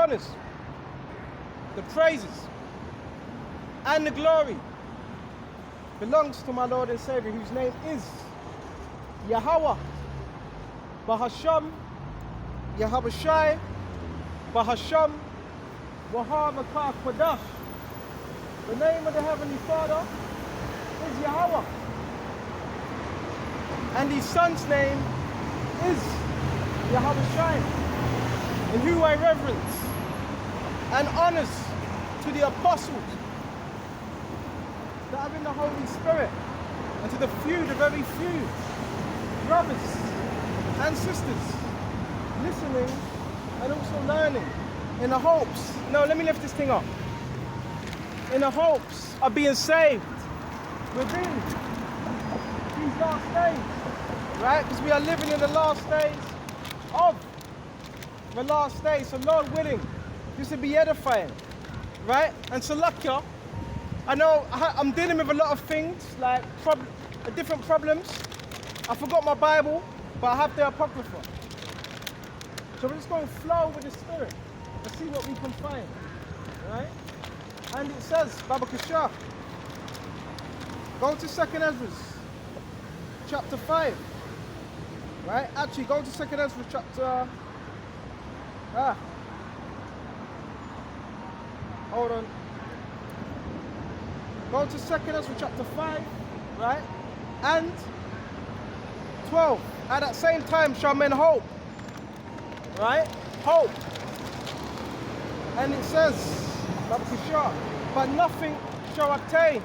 honors, the praises, and the glory belongs to my Lord and Savior, whose name is Yahweh, Bahasham, Yahabashai, Bahasham, Wahamakah Quadash. The name of the Heavenly Father is Yahweh. And his son's name is Yahabashai, in who I reverence and honors to the apostles that are in the Holy Spirit, and to the few, the very few, brothers and sisters, listening and also learning in the hopes, no, let me lift this thing up, in the hopes of being saved within these last days, right? Because we are living in the last days of the last days, so Lord willing, this will be edifying, right? And Salakia, I know I'm dealing with a lot of things, like different problems. I forgot my Bible, but I have the Apocrypha. So we're just going to flow with the Spirit and see what we can find, right? And it says, Baba Kashaf, go to 2nd Esdras, chapter 5, right? Actually, go to 2nd Esdras, chapter, hold on. Go to 2nd Esdras, chapter 5, right? And 12. At that same time shall men hope, right? Hope. And it says, but nothing shall obtain.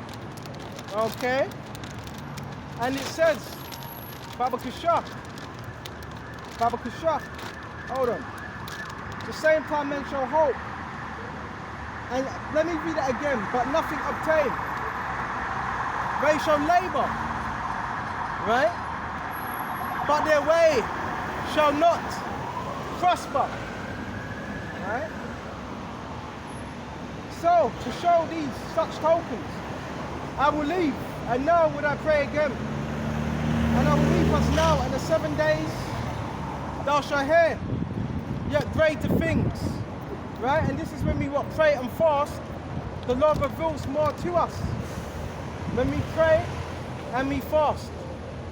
Okay? And it says, Baba Kashaf, hold on. The same time men shall hope. And let me read it again, but nothing obtain. They shall labor, right? But their way shall not prosper, right? So, to show these such tokens, I will leave, and now would I pray again. And I will leave us now, and the 7 days thou shalt hear yet greater things, right? And this is when we pray and fast, the Lord reveals more to us. When we pray and we fast,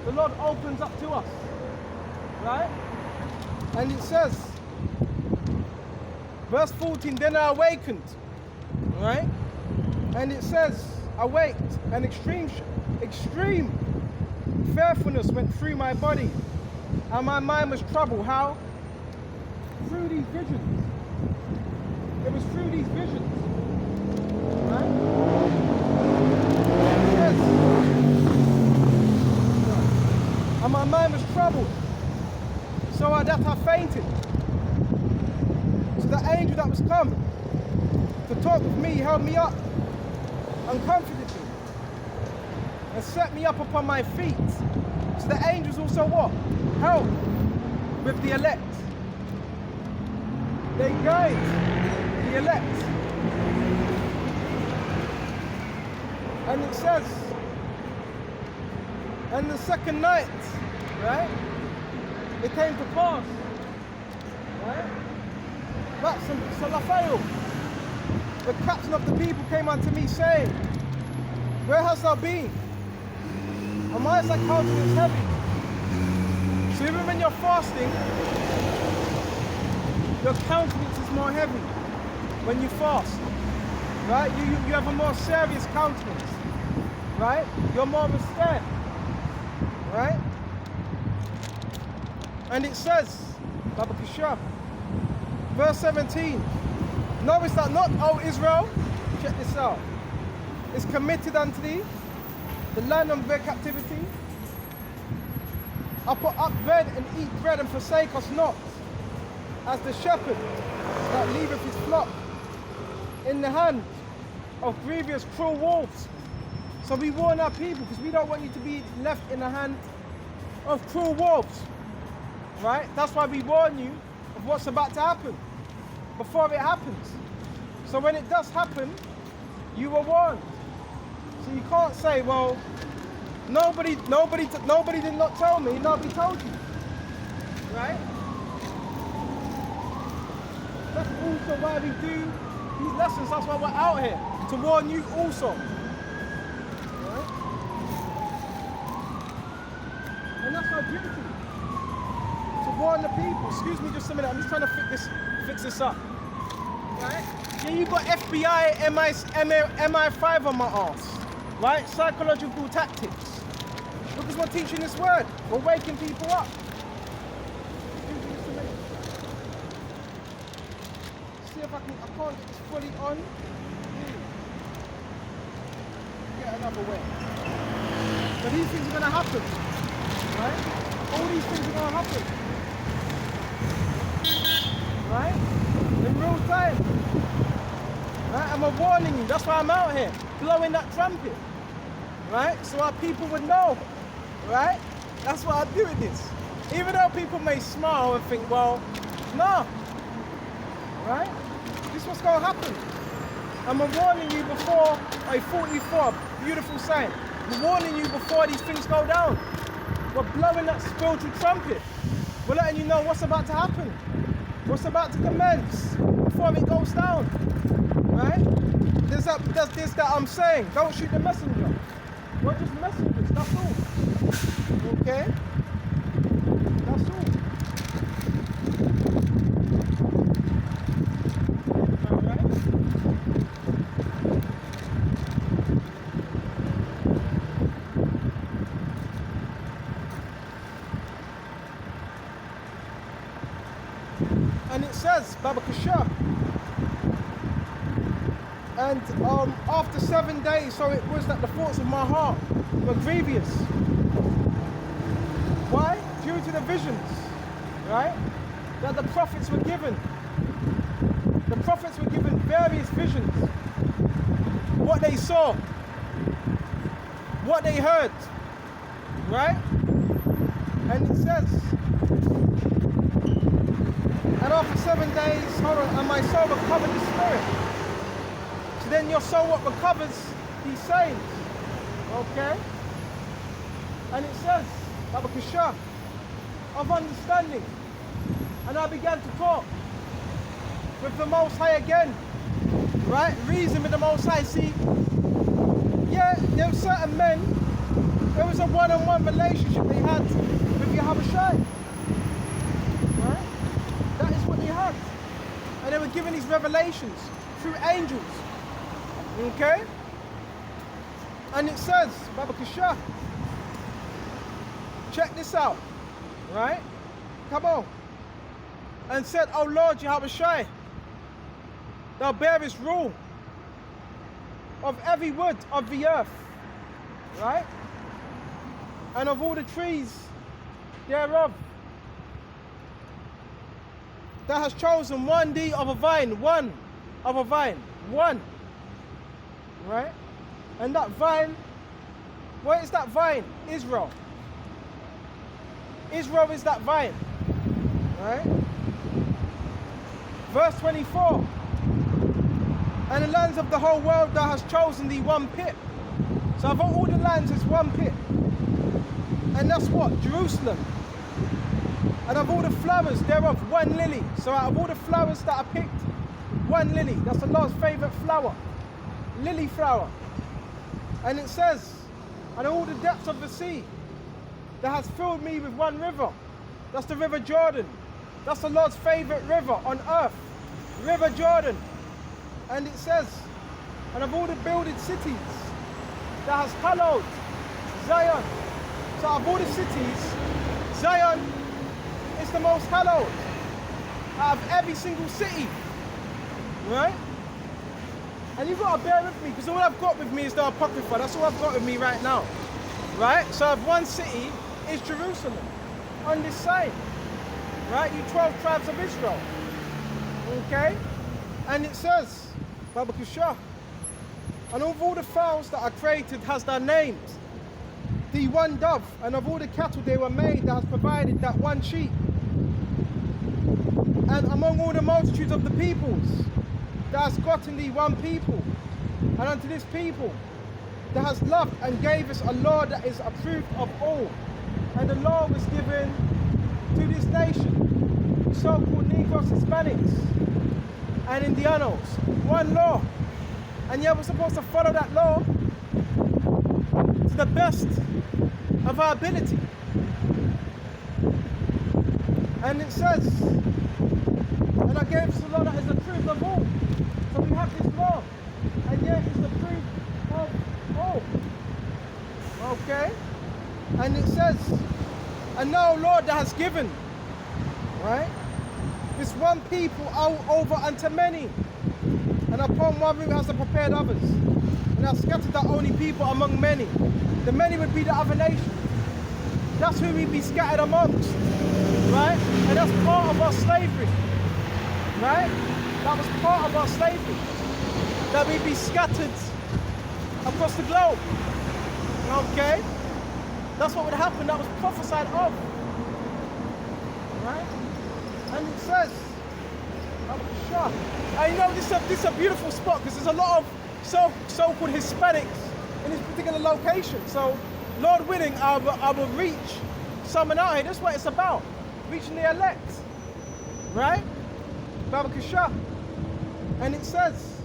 the Lord opens up to us, right? And it says, verse 14, then I awakened, right? And it says, awaked, and extreme fearfulness went through my body, and my mind was troubled. How? Through these visions. It was through these visions, right? Yes. And my mind was troubled, so that I fainted. So the angel that was come to talk with me held me up and comforted me and set me up upon my feet. So the angels also what? Help with the elect. They guide the elect. And it says, and the second night, right, it came to pass, right, that Salafael, the captain of the people, came unto me saying, where hast thou been? And why is thy countenance heavy? So even when you're fasting, your countenance is more heavy when you fast, right? You have a more serious countenance, right? You're more austere, right? And it says, Baba Kishah, verse 17, knowest thou not, O Israel, check this out, is committed unto thee the land of their captivity. I put up bread and eat bread and forsake us not, as the shepherd that leaveth his flock in the hand of grievous cruel wolves. So we warn our people, because we don't want you to be left in the hand of cruel wolves, right? That's why we warn you of what's about to happen before it happens. So when it does happen, you were warned. So you can't say, well, nobody did not tell me, nobody told you, right? Let's also why we do these lessons. That's why we're out here, to warn you also. Right? And that's our duty, to warn the people. Excuse me just a minute, I'm just trying to fix this up. Right? Yeah, you got FBI, MI5 on my ass. Right? Psychological tactics. Because we're teaching this word. We're waking people up. See if I can't get this fully on. Get another way. But these things are going to happen. Right? All these things are going to happen. Right? In real time. Right? And we're warning you. That's why I'm out here, blowing that trumpet. Right? So our people would know. Right? That's why I'm doing this. Even though people may smile and think, well, no. Right? This is what's going to happen. And we're warning you before a 44, beautiful sign. We're warning you before these things go down. We're blowing that spiritual trumpet. We're letting you know what's about to happen. What's about to commence before it goes down. Right? There's that I'm saying, don't shoot the messenger. We're just messengers, that's all. Okay? That's all. Alright? And it says, Baba Kasha. And after 7 days, so it was that the thoughts of my heart were grievous. Why? Due to the visions, right? That the prophets were given. The prophets were given various visions. What they saw, what they heard, right? And it says, and after 7 days, hold on, and my soul recovered the spirit. Then your soul what recovers these sayings. Okay? And it says, Abakasha, of understanding. And I began to talk with the Most High again. Right? Reason with the Most High. See, yeah, there were certain men, there was a one-on-one relationship they had with Yahushua. Right? That is what they had. And they were given these revelations through angels. Okay? And it says, Baba Kasha, check this out, right? Come on. And said, O Lord Yahushua, thou bearest rule of every wood of the earth, right? And of all the trees thereof. Thou hast chosen one of a vine, one. Right? And that vine, where is that vine? Israel. Israel is that vine. Right? Verse 24. And the lands of the whole world thou hast chosen thee one pit. So of all the lands is one pit. And that's what? Jerusalem. And of all the flowers thereof one lily. So out of all the flowers that are picked, one lily. That's the Lord's favourite flower. Lily flower. And it says, and all the depths of the sea that has filled me with one river. That's the river Jordan. That's the Lord's favorite river on earth. River Jordan. And it says, and of all the builded cities that has hallowed Zion. So of all the cities, Zion is the most hallowed out of every single city. Right? And you've got to bear with me, because all I've got with me is the Apocrypha. That's all I've got with me right now. Right? So I have one city is Jerusalem. On this side. Right? You 12 tribes of Israel. Okay? And it says, Baba Kusha, and of all the fowls that are created has their names. The one dove, and of all the cattle they were made, that has provided that one sheep. And among all the multitudes of the peoples, that has gotten thee one people, and unto this people that has loved and gave us a law that is approved of all. And the law was given to this nation, so-called Negroes, Hispanics, and in the annals. One law. And yet we're supposed to follow that law to the best of our ability. And it says, and I gave us a law that is the truth of all. So we have this law, and yet it's the truth of all. Okay? And it says, and now, Lord, that has given, right? This one people over unto many, and upon one root has prepared others, and has scattered the only people among many. The many would be the other nations. That's who we'd be scattered amongst, right? And that's part of our slavery, right? That was part of our slavery, that we'd be scattered across the globe, okay? That's what would happen. That was prophesied of, right? And it says, and you know, this is a beautiful spot because there's a lot of so-called Hispanics in this particular location. So, Lord willing, I will reach someone out here. That's what it's about, reaching the elect, right? Babakasha. And it says,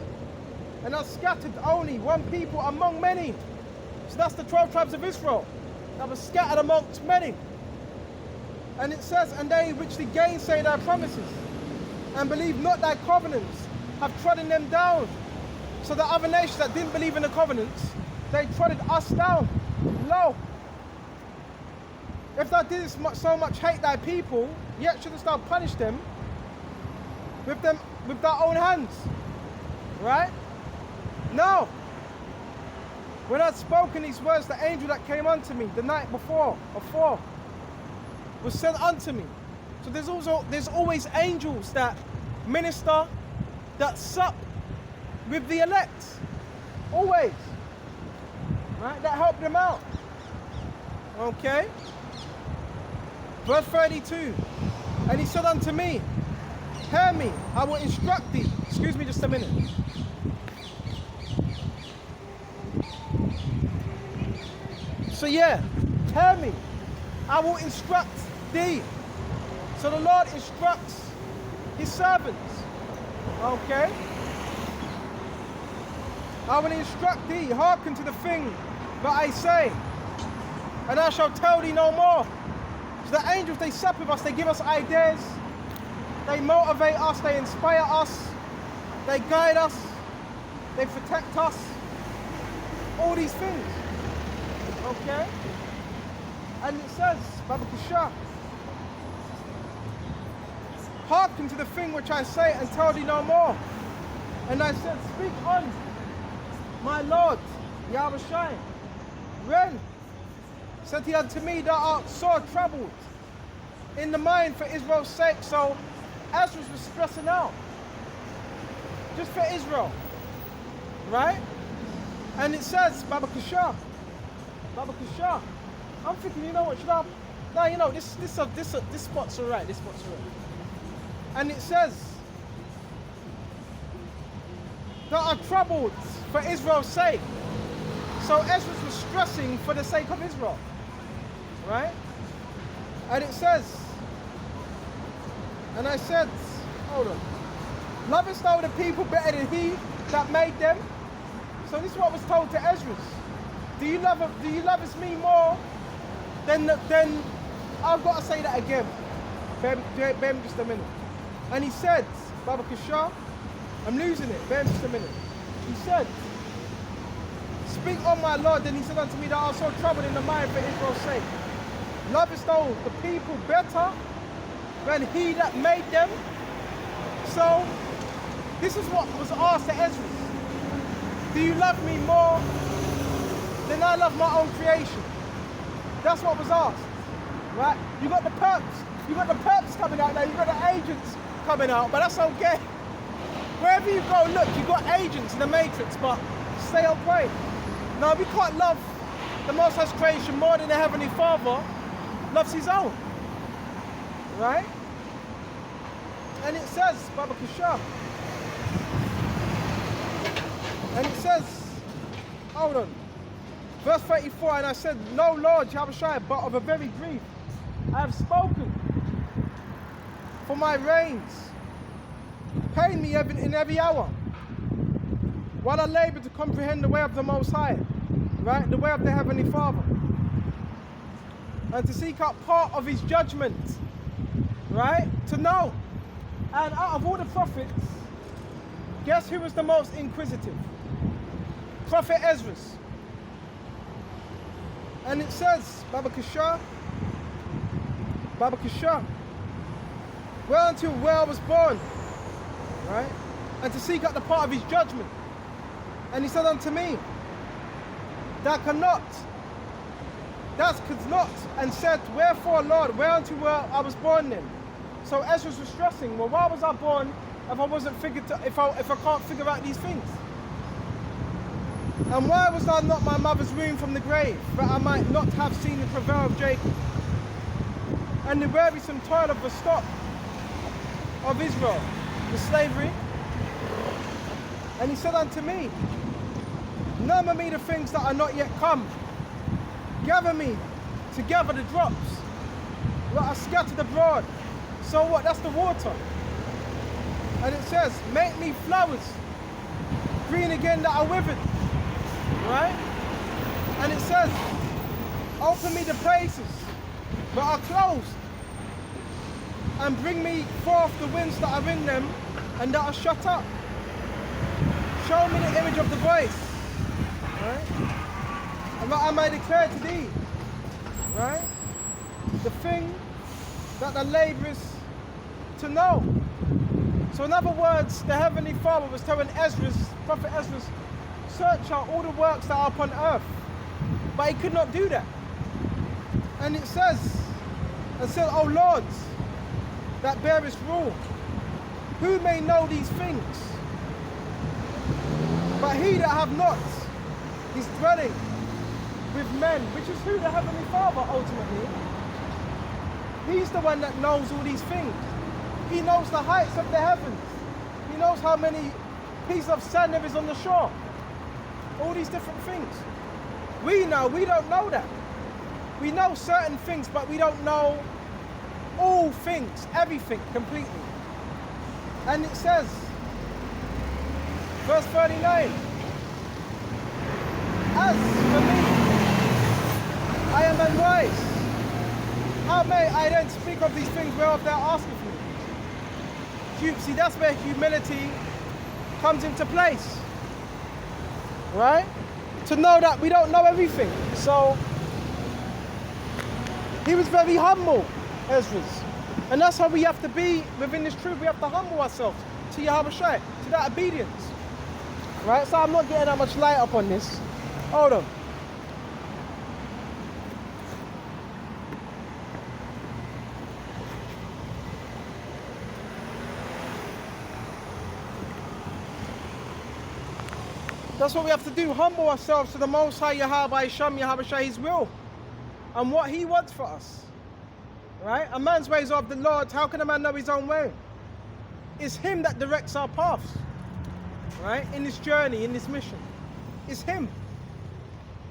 and are scattered only one people among many. So that's the 12 tribes of Israel that were scattered amongst many. And it says, and they which did gainsay thy promises and believe not thy covenants have trodden them down. So the other nations that didn't believe in the covenants, they trodden us down. Lo, if thou didst so much hate thy people, yet shouldst thou punish them with thy own hands. Right? No. When I had spoken these words, the angel that came unto me the night before was sent unto me. So there's always angels that minister, that sup with the elect. Always. Right? That help them out. Okay? Verse 32. And he said unto me, hear me, I will instruct thee. Excuse me just a minute. So yeah, hear me, I will instruct thee. So the Lord instructs his servants. Okay? I will instruct thee, hearken to the thing that I say, and I shall tell thee no more. So the angels, they sup with us, they give us ideas, they motivate us, they inspire us, they guide us, they protect us, all these things. Okay? And it says, Babakasha, hearken to the thing which I say and tell thee no more. And I said, speak on, my Lord, Yahushua. When said he unto me, thou art sore troubled in the mind for Israel's sake. So Esdras was stressing out just for Israel, right? And it says, Babakasha. I'm thinking, you know what, should I? No, you know, this spot's alright. This spot's alright. And it says, that are troubled for Israel's sake. So Esdras was stressing for the sake of Israel, right? And it says, and I said, hold on, lovest thou the people better than he that made them? So this is what was told to Esdras. Do you love us me more than I've got to say that again. Bear me just a minute. And he said, Babakasha, I'm losing it, bear me just a minute. He said, speak on my Lord. Then he said unto me, thou art so troubled in the mind for Israel's sake. Lovest thou the people better than he that made them? So this is what was asked to Esdras. Do you love me more than I love my own creation? That's what was asked, right? You got the perps coming out now, you got the agents coming out, but that's okay. Wherever you go, look, you got agents in the matrix, but stay on point. Now, we can't love the Most High's creation more than the Heavenly Father loves his own, right? And it says, Babakasha, and it says, hold on, verse 34, and I said, no, Lord, Yahushua, but of a very grief I have spoken, for my reins pain me in every hour, while I labor to comprehend the way of the Most High, right? The way of the Heavenly Father. And to seek out part of his judgment, right? To know. And out of all the prophets, guess who was the most inquisitive? Prophet Esdras. And it says, Baba Kishar, well until where I was born, right? And to seek out the part of his judgment. And he said unto me, that could not, and said, wherefore, Lord, whereunto I was born then? So Esdras was stressing, well, why was I born if I can't figure out these things? And why was I not my mother's womb from the grave, that I might not have seen the travail of Jacob, and the wearisome toil of the stock of Israel, the slavery? And he said unto me, number me the things that are not yet come. Gather me together the drops that are scattered abroad. So what? That's the water. And it says, make me flowers, green again that are withered. Right? And it says, open me the places that are closed, and bring me forth the winds that are in them and that are shut up. Show me the image of the voice. Right? And that I may declare to thee, right, the thing that thou labourest to know. So in other words, the Heavenly Father was telling Esdras, Prophet Esdras, search out all the works that are upon earth. But he could not do that. And it says, O Lord, that bearest rule, who may know these things? But he that have not his dwelling with men, which is who? The Heavenly Father ultimately. He's the one that knows all these things. He knows the heights of the heavens. He knows how many pieces of sand there is on the shore. All these different things. We don't know that. We know certain things, but we don't know all things, everything completely. And it says, verse 39, as for me, I am unwise. How may I then speak of these things whereof thou askest me? See, that's where humility comes into place. Right? To know that we don't know everything. So, he was very humble, Esdras. And that's how we have to be within this truth. We have to humble ourselves to Yahweh Shai, to that obedience. Right? So I'm not getting that much light up on this. Hold on. That's what we have to do, humble ourselves to the Most High Yahweh Shai, his will, and what he wants for us. Right? A man's ways are of the Lord. How can a man know his own way? It's him that directs our paths. Right? In this journey, in this mission. It's him.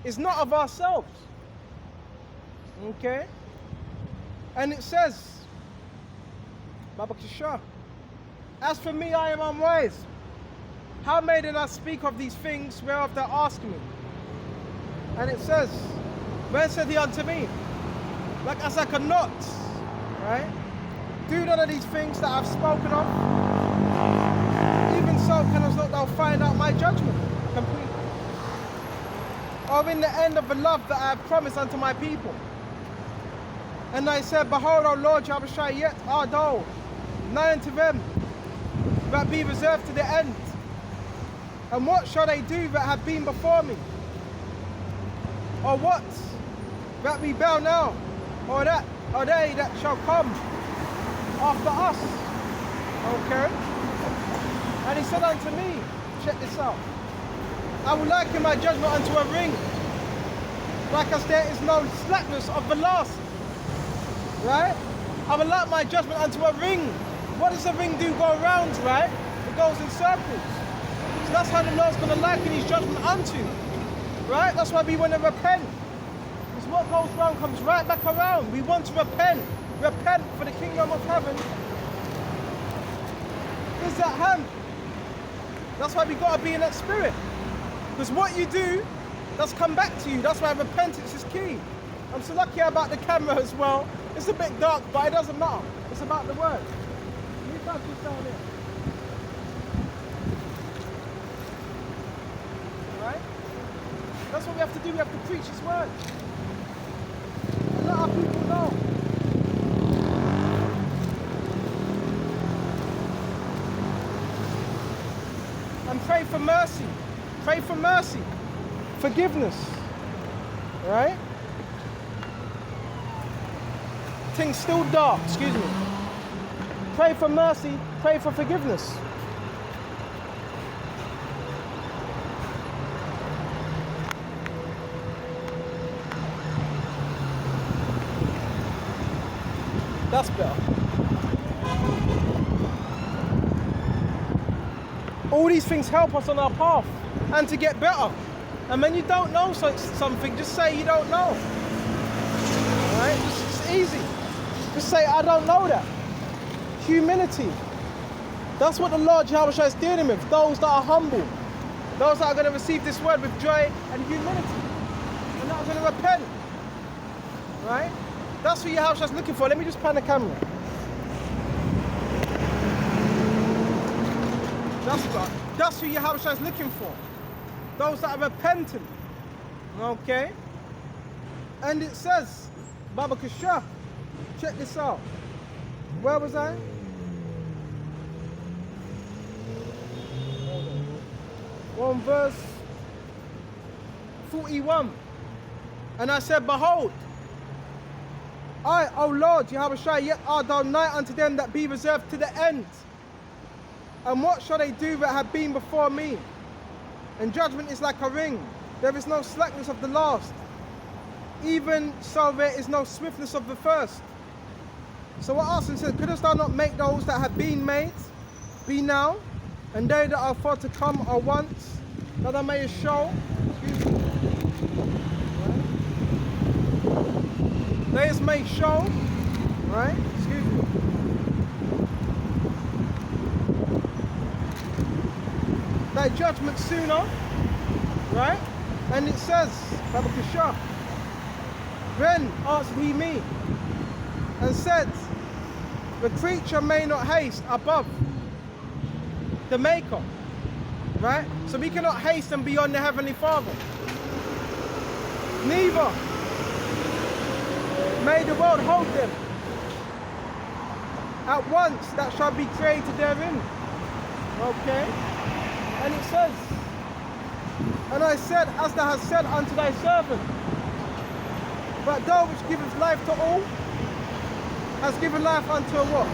It's not of ourselves. Okay? And it says, Baba Kishar, as for me, I am unwise. How may then I speak of these things whereof thou ask me? And it says, when said he unto me, like as I cannot, right, do none of these things that I've spoken of, even so canst not thou find out my judgment completely, or in the end of the love that I have promised unto my people. And I said, behold, O Lord Yahweh Shai, yet art thou nigh unto them that be reserved to the end. And what shall they do that have been before me? Or what that we bow now? Or that are they that shall come after us? Okay. And he said unto me, check this out, I will liken my judgment unto a ring, like as there is no slackness of the last. Right? I will liken my judgment unto a ring. What does a ring do? Go around, right? It goes in circles. So that's how the Lord's going to liken his judgment unto. Right? That's why we want to repent. Because what goes round comes right back around. We want to repent. Repent for the kingdom of heaven is at hand. That's why we got to be in that spirit. Because what you do, does come back to you. That's why repentance is key. I'm so lucky about the camera as well. It's a bit dark, but it doesn't matter. It's about the word. You can't just down here. Alright? That's what we have to do. We have to preach his word. And let our people know. And pray for mercy. Pray for mercy. Forgiveness. Right? Things still dark, excuse me. Pray for mercy, pray for forgiveness. That's better. All these things help us on our path and to get better. And when you don't know something, just say you don't know. Alright? It's easy. Just say, I don't know that. Humility. That's what the Lord Jehovah is dealing with. Those that are humble. Those that are going to receive this word with joy and humility. And that are going to repent. Right? That's what Jehovah is looking for. Let me just pan the camera. That's who Jehovah is looking for. Those that are repentant. Okay? And it says, Baba Kasha, check this out. Where was I? On verse 41. And I said, behold, I, O Lord, Jehovah, yet art thou nigh unto them that be reserved to the end. And what shall they do that have been before me? And judgment is like a ring. There is no slackness of the last. Even so there is no swiftness of the first. So I asked and said, couldst thou not make those that have been made be now? And they that are for to come are once, that thou mayest show. Excuse me. They is made show. Right? Excuse me. Thy judgment sooner. Right? And it says, then answered he me and said, the creature may not haste above the maker. Right? So we cannot hasten beyond the Heavenly Father. Neither may the world hold them at once that shall be created therein. Okay? And it says, and I said, as thou hast said unto thy servant, but thou which giveth life to all, has given life unto a what?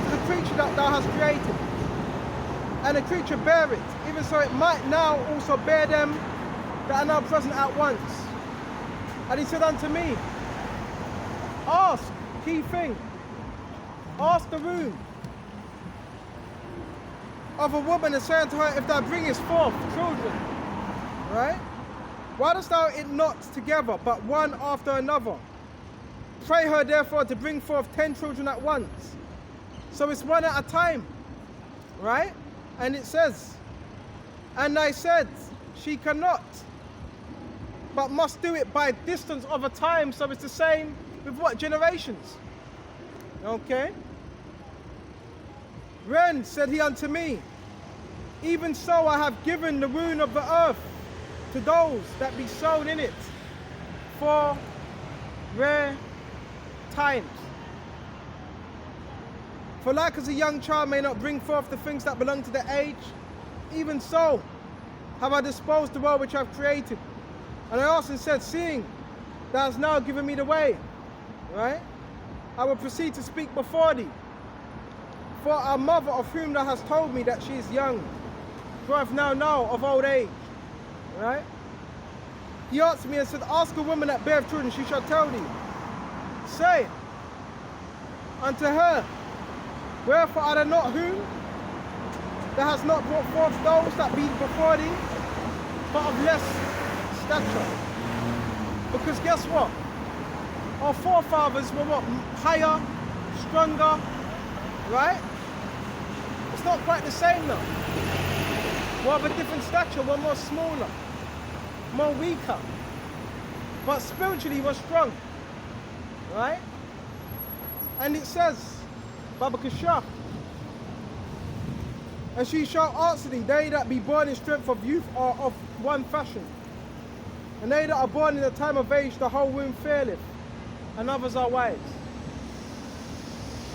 To the creature that thou hast created. And the creature bear it, even so it might now also bear them that are now present at once. And he said unto me, ask, key thing, ask the room of a woman and say unto her, if thou bringest forth children, right? Why dost thou it not together, but one after another? Pray her therefore to bring forth 10 children at once. So it's one at a time, right? And it says, and I said, she cannot, but must do it by distance of a time. So it's the same with what? Generations. Okay? Then said he unto me, even so I have given the wound of the earth to those that be sown in it for rare times. For like as a young child may not bring forth the things that belong to the age, even so have I disposed the world which I have created. And I asked and said, seeing thou hast now given me the way, right? I will proceed to speak before thee. For our mother of whom thou hast told me that she is young, groweth now of old age. Right? He answered me and said, ask a woman that beareth children, she shall tell thee. Say unto her, wherefore are there not whom that has not brought forth those that be before thee, but of less stature? Because guess what? Our forefathers were what? Higher, stronger, right? It's not quite the same now. We're of a different stature, we're more smaller, more weaker. But spiritually we're strong. Right? And it says, Baba Kashaf, and she shall answer thee, they that be born in strength of youth are of one fashion. And they that are born in the time of age, the whole womb faileth, and others are wise.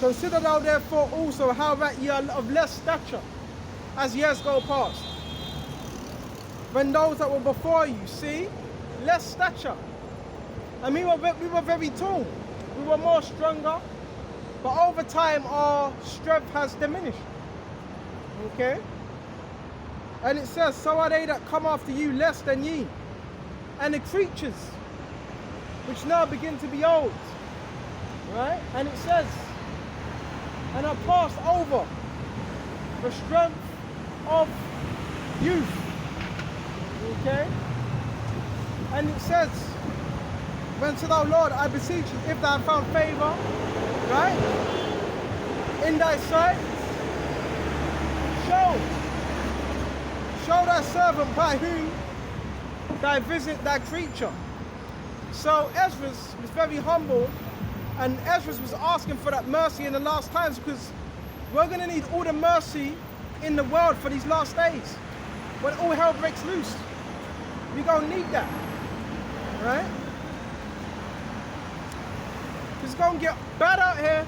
Consider thou therefore also how that ye are of less stature, as years go past. When those that were before you, see, less stature. And we were very tall. We were more stronger. But over time, our strength has diminished. Okay? And it says, so are they that come after you less than ye. And the creatures, which now begin to be old. Right? And it says, and are passed over the strength of youth. Okay? And it says, when to thou, Lord, I beseech you, if thou have found favor, right, in thy sight, show thy servant by whom thy visit thy creature. So Esdras was very humble, and Esdras was asking for that mercy in the last times, because we're going to need all the mercy in the world for these last days. When all hell breaks loose, we're going to need that, right? It's going to get bad out here.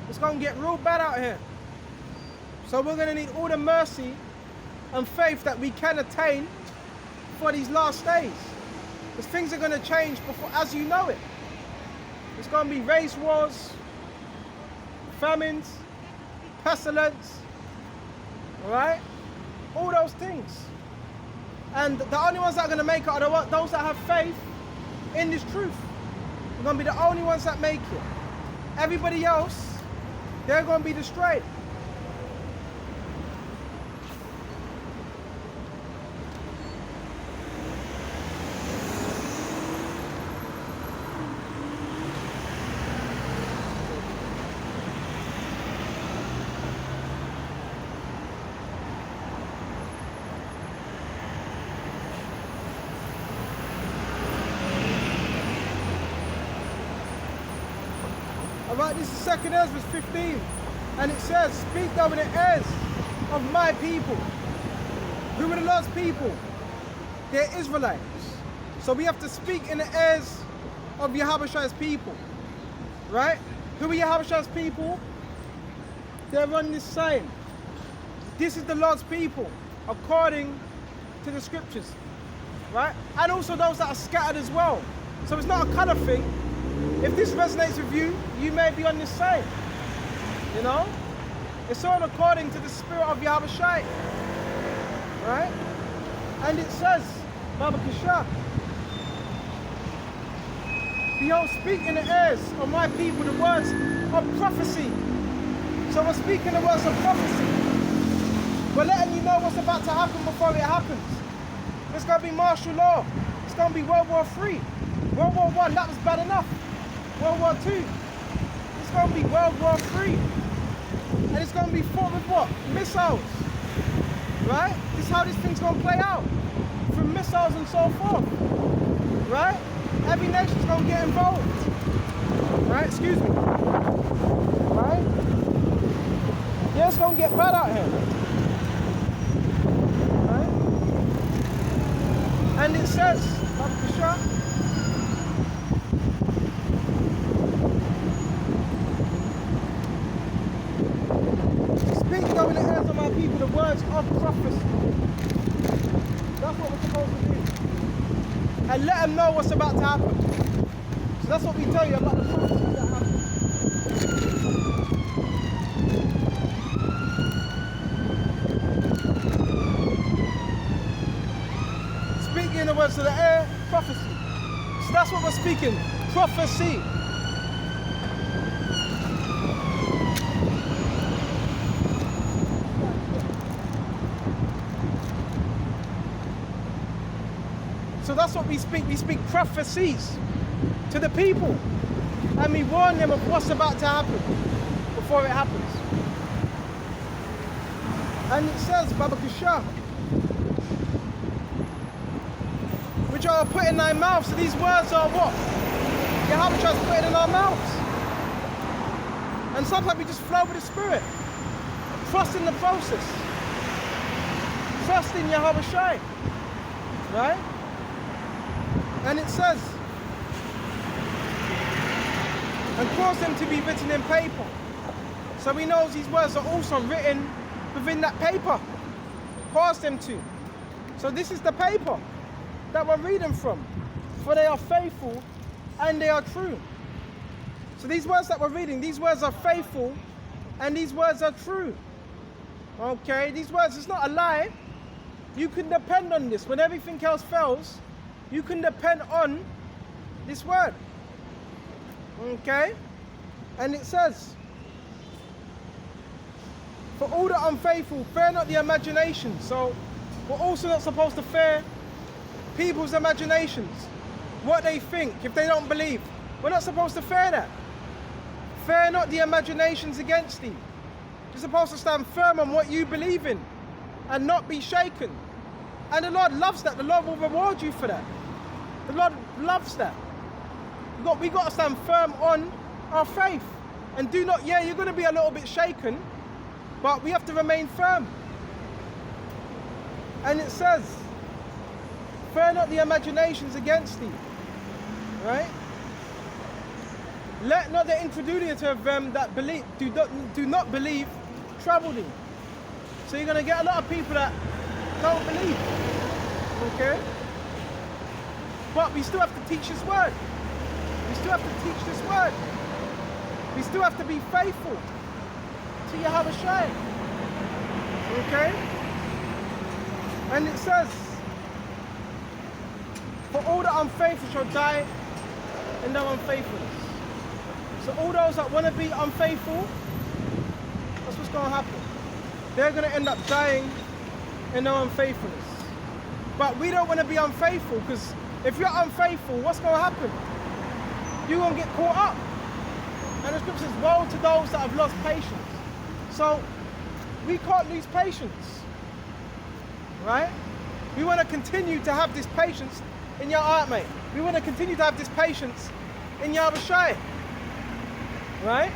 It's going to get real bad out here. So we're going to need all the mercy and faith that we can attain for these last days. Because things are going to change before, as you know it. It's going to be race wars, famines, pestilence, all right? All those things. And the only ones that are going to make it are those that have faith in this truth. They're going to be the only ones that make it. Everybody else, they're going to be destroyed. Alright, this is 2nd Esdras 15, and it says, speak thou in the ears of my people. Who are the Lord's people? They're Israelites. So we have to speak in the ears of Yahushua people. Right? Who are Yahushua's people? They're on this sign. This is the Lord's people, according to the scriptures. Right? And also those that are scattered as well. So it's not a colour thing. If this resonates with you, you may be on this side. You know? It's all according to the spirit of Yahushua. Right? And it says, Baba Kashaf, behold, speak in the ears of my people the words of prophecy. So we're speaking the words of prophecy. We're letting you know what's about to happen before it happens. It's going to be martial law. It's going to be World War III. World War I, that was bad enough. World War II. It's going to be World War III. And it's going to be fought with what? Missiles. Right? This is how this thing's going to play out. From missiles and so forth. Right? Every nation's going to get involved. Right? Excuse me. Right? Yeah, it's going to get bad out here. Right? And it says, speak though in the ears of my people the words of prophecy. That's what we're supposed to do. And let them know what's about to happen. So that's what we tell you about the prophecy that happens. Speaking the words of the air, prophecy. So that's what we're speaking, prophecy. So that's what we speak prophecies to the people. and we warn them of what's about to happen before it happens. And it says, Baba Kasha, which I will put in thy mouth. So these words are what? Yahweh has put it in our mouths. And sometimes we just flow with the Spirit. Trust in the process. Trust in Yahweh Shai. Right? And it says, and cause them to be written in paper. So we know these words are also written within that paper. Cause them to. So this is the paper that we're reading from. For they are faithful and they are true. So these words that we're reading, these words are faithful and these words are true. Okay, these words, it's not a lie. You can depend on this. When everything else fails, you can depend on this word. Okay? And it says, for all the unfaithful, fear not the imagination. So we're also not supposed to fear people's imaginations, what they think, if they don't believe. We're not supposed to fear that. Fear not the imaginations against thee. You're supposed to stand firm on what you believe in and not be shaken. And the Lord loves that. The Lord will reward you for that. The Lord loves that. We got to stand firm on our faith. And do not, yeah, you're going to be a little bit shaken, but we have to remain firm. And it says, fear not the imaginations against thee. Right? Let not the incredulity of them that believe, do not believe trouble thee. So you're going to get a lot of people that don't believe. Okay? But we still have to teach His word. We still have to teach this word. We still have to be faithful to Yahweh Shai. Okay? And it says, for all the unfaithful shall die in their unfaithfulness. So all those that want to be unfaithful, that's what's going to happen. They're going to end up dying in their unfaithfulness. But we don't want to be unfaithful, because if you're unfaithful, what's going to happen? You're going to get caught up. And the scripture says, woe to those that have lost patience. So we can't lose patience. Right? We want to continue to have this patience in your heart, mate. We want to continue to have this patience in Yahweh Shai. Right?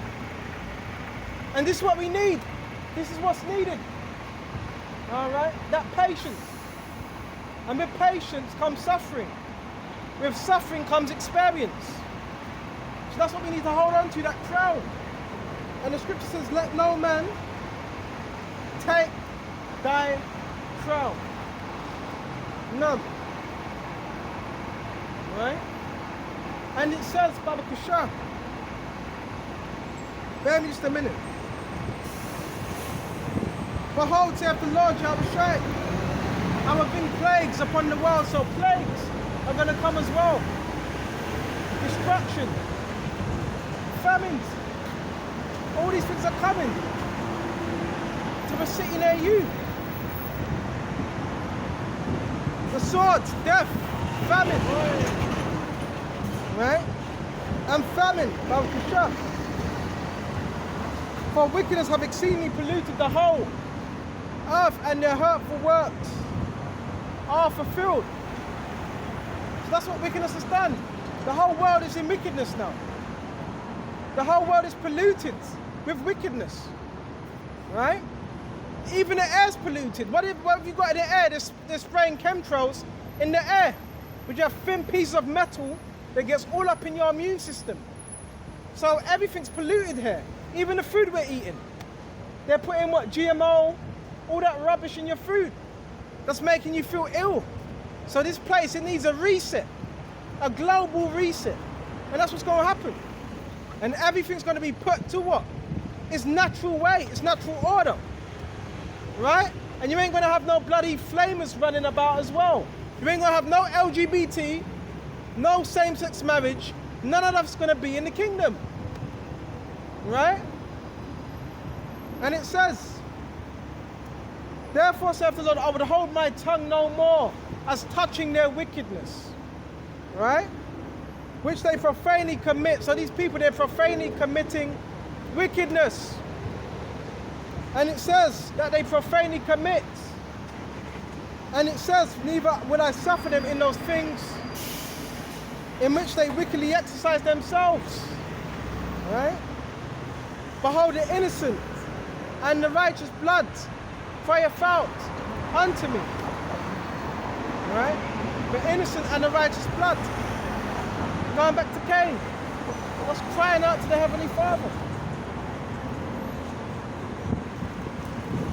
And this is what we need. This is what's needed. Alright? That patience. And with patience comes suffering. With suffering comes experience. So that's what we need to hold on to, that crown. And the scripture says, let no man take thy crown. None. Right? And it says, Baba Kusha, bear me just a minute. Behold, saith the Lord Yahweh Shai, I will bring plagues upon the world. So plagues are going to come as well. Destruction, famines, all these things are coming to a city near you. The sword, death, famine. Right? And famine, Baba Kusha. For wickedness have exceedingly polluted the whole earth, and their hurtful works are fulfilled. So that's what wickedness has done. The whole world is in wickedness now. The whole world is polluted with wickedness. Right? Even the air is polluted. What have you got in the air? They're spraying chemtrails in the air, which have thin pieces of metal that gets all up in your immune system. So everything's polluted here. Even the food we're eating. They're putting what? GMO, all that rubbish in your food. That's making you feel ill. So this place, it needs a reset. A global reset. And that's what's going to happen. And everything's going to be put to what? Its natural way, its natural order. Right? And you ain't going to have no bloody flamers running about as well. You ain't going to have no LGBT, no same-sex marriage. None of that's going to be in the kingdom. Right? And it says, therefore saith the Lord, I would hold my tongue no more as touching their wickedness. Right? which they profanely commit. So these people, they're profanely committing wickedness. And it says that they profanely commit. And it says, neither will I suffer them in those things in which they wickedly exercise themselves. Right? Behold, the innocent and the righteous blood crieth out unto me. Right? The innocent and the righteous blood. Going back to Cain. Was crying out to the Heavenly Father.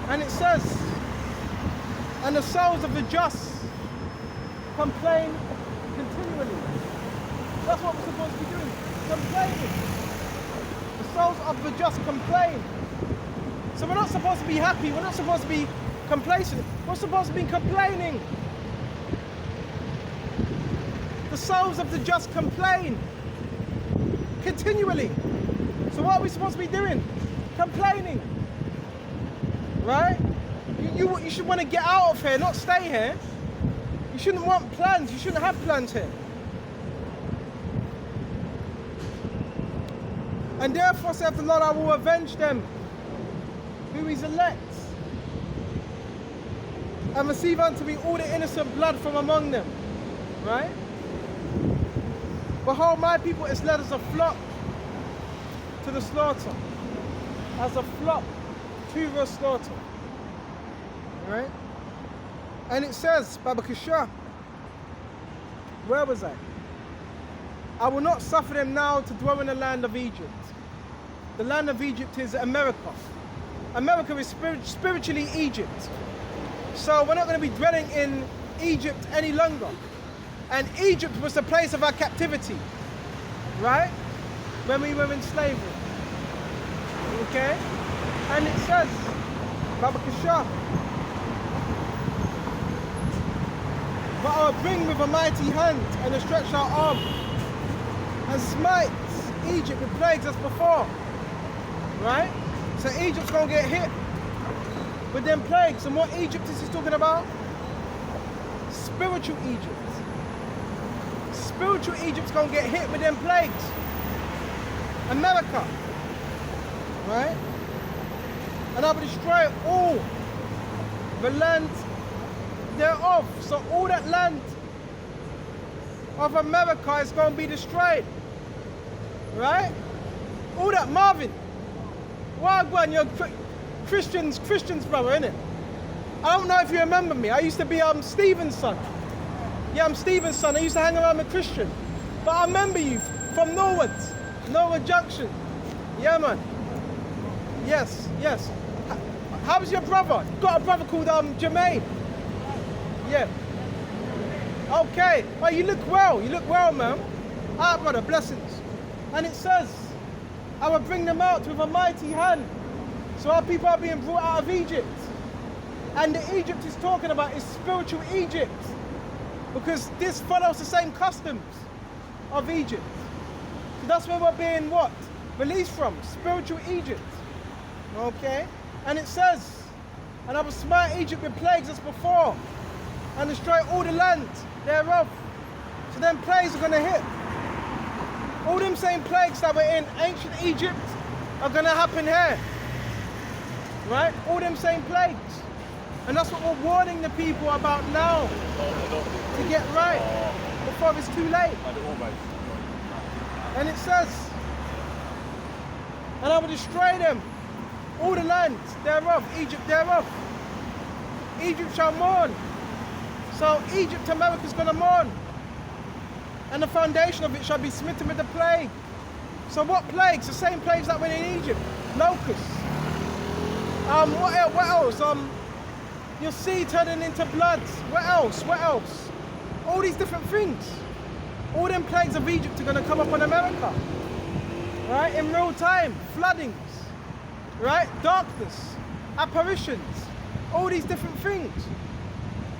And it says, and the souls of the just complain continually. That's what we're supposed to be doing. Complaining. The souls of the just complain. So we're not supposed to be happy. We're not supposed to be complacent. We're supposed to be complaining. The souls of the just complain continually. So what are we supposed to be doing? Complaining. Right? You should want to get out of here, not stay here. You shouldn't want plans. You shouldn't have plans here. And therefore saith the Lord, I will avenge them who is elect, and receive unto me all the innocent blood from among them. Right? Behold, my people is led as a flock to the slaughter. As a flock to the slaughter. Right? And it says, Babakasha, where was I? I will not suffer them now to dwell in the land of Egypt. The land of Egypt is America. America is spiritually Egypt. So we're not going to be dwelling in Egypt any longer. And Egypt was the place of our captivity. Right? When we were in slavery. Okay? And it says, Babakasha, but I will bring with a mighty hand and a stretched out arm and smite Egypt with plagues as before. Right? So Egypt's going to get hit with them plagues. And what Egypt is he talking about? Spiritual Egypt. Spiritual Egypt's going to get hit with them plagues. America. Right? And I will destroy all the land thereof. So all that land of America is going to be destroyed. Right? All that Marvin. Wagwan, you're Christians, brother, innit? I don't know if you remember me. I used to be Stephen's son. Yeah, I'm Stephen's son. I used to hang around with Christian. But I remember you from Norwood Junction. Yeah, man. Yes. How was your brother? Got a brother called Jermaine. Yeah. Okay. Well, you look well. You look well, man. Ah, brother, blessings. And it says, I will bring them out with a mighty hand. So our people are being brought out of Egypt. And the Egypt he's talking about is spiritual Egypt. Because this follows the same customs of Egypt. So that's where we're being what? Released from. Spiritual Egypt. Okay? And it says, and I will smite Egypt with plagues as before, and destroy all the land thereof. So then plagues are going to hit. All them same plagues that were in ancient Egypt are going to happen here. Right? All them same plagues. And that's what we're warning the people about now. To get right. Before it's too late. And it says, and I will destroy them, all the land thereof, Egypt thereof. Egypt shall mourn. So Egypt, America's going to mourn. And the foundation of it shall be smitten with the plague. So what plagues? The same plagues that went in Egypt. Locusts. What else? Your sea turning into blood. What else? All these different things. All them plagues of Egypt are going to come up on America. Right? In real time. Floodings. Right? Darkness. Apparitions. All these different things.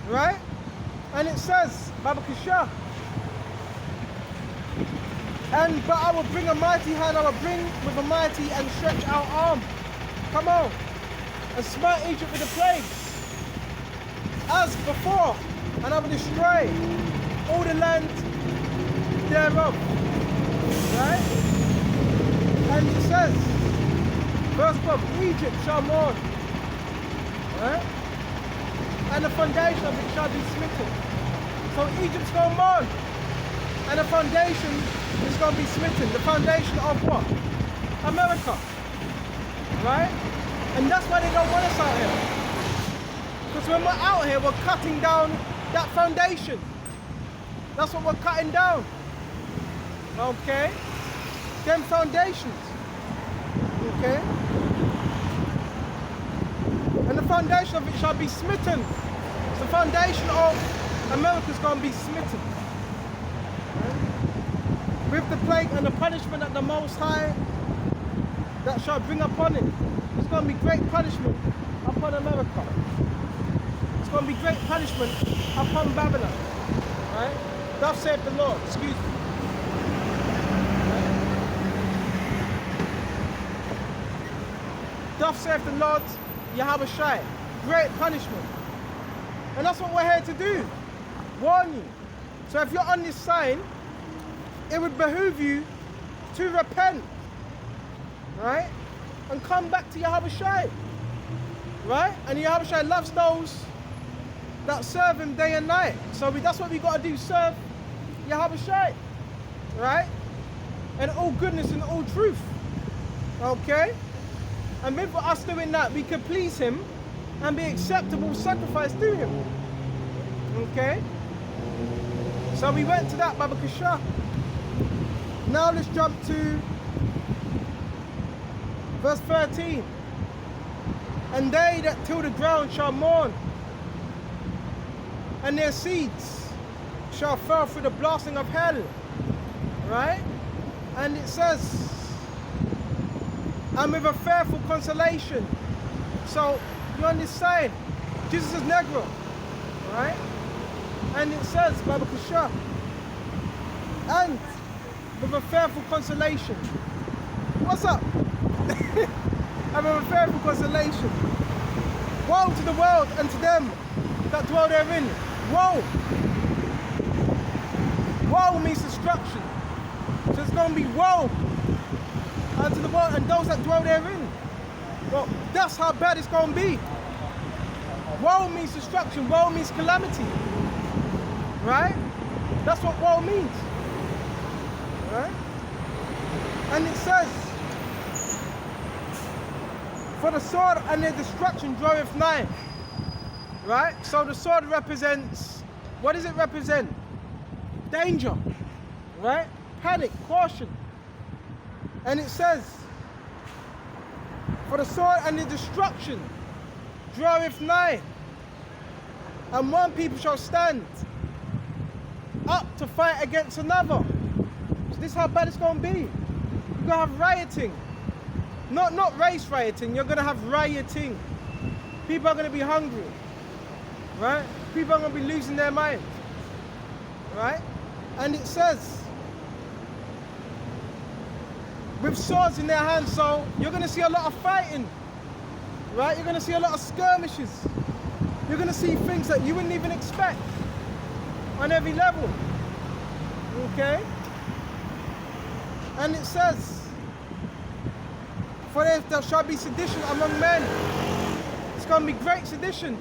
Right? And it says, Babakasha, but I will bring a mighty hand, I will bring with a mighty and stretch out arm. Come on. And smite Egypt with the plagues. As before. And I will destroy all the land thereof. right? And it says, verse 12, Egypt shall mourn, right? And the foundation of it shall be smitten. So Egypt's going to mourn, and the foundation is going to be smitten. The foundation of what? America, right? And that's why they don't want us out here. Because when we're out here, we're cutting down that foundation. That's what we're cutting down. Okay? Them foundations. Okay? And the foundation of it shall be smitten. The foundation of America is going to be smitten. Right? With the plague and the punishment that the Most High that shall bring upon it. It's going to be great punishment upon America. It's going to be great punishment upon Babylon. Right? Thus saith the Lord. Excuse me. Right? Thus saith the Lord, Yahweh Shai. Great punishment. And that's what we're here to do. Warn you. So if you're on this sign, it would behoove you to repent. Right? And come back to Yahweh Shai. Right? And Yahweh Shai loves those that serve him day and night. So that's what we got to do, serve Yahweh Shai. Right? And all goodness and all truth. Okay? And with us doing that, we can please him and be acceptable sacrifice to him. Okay? So we went to that Baba Kasha. Now let's jump to verse 13. And they that till the ground shall mourn, and their seeds shall fall through the blasting of hell. Right? And it says, and with a fearful consolation. So you on this side, Jesus is Negro. Right? And it says, Baba Kasha, and with a fearful consolation. What's up? And with a fearful consolation. Woe to the world and to them that dwell therein. Woe. Woe means destruction. So it's going to be woe unto the world and those that dwell therein. Well, that's how bad it's going to be. Woe means destruction. Woe means calamity. Right? That's what woe means. Right? And it says, for the sword and their destruction draweth nigh. Right? So the sword represents, what does it represent? Danger. Right? Panic, caution. And it says, for the sword and the destruction draweth nigh. And one people shall stand up to fight against another. So this is how bad it's going to be. You're going to have rioting. Not race rioting, you're going to have rioting. People are going to be hungry. Right? People are going to be losing their minds. Right? And it says, with swords in their hands, so you're going to see a lot of fighting. Right? You're going to see a lot of skirmishes. You're going to see things that you wouldn't even expect on every level. Okay? And it says, for there shall be sedition among men. It's going to be great seditions.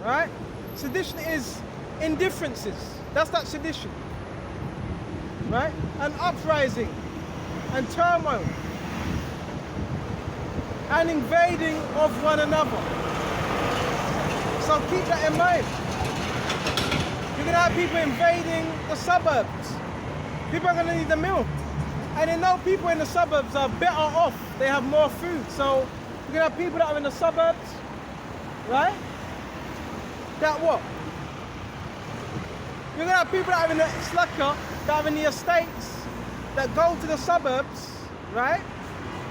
Right? Sedition is indifferences. That's that sedition. Right? And uprising. And turmoil. And invading of one another. So keep that in mind. You're going to have people invading the suburbs. People are going to need the milk. And you know people in the suburbs are better off. They have more food. So you're going to have people that are in the suburbs, right? That what? You're going to have people that are in the Slaka, that are in the estates, that go to the suburbs, right?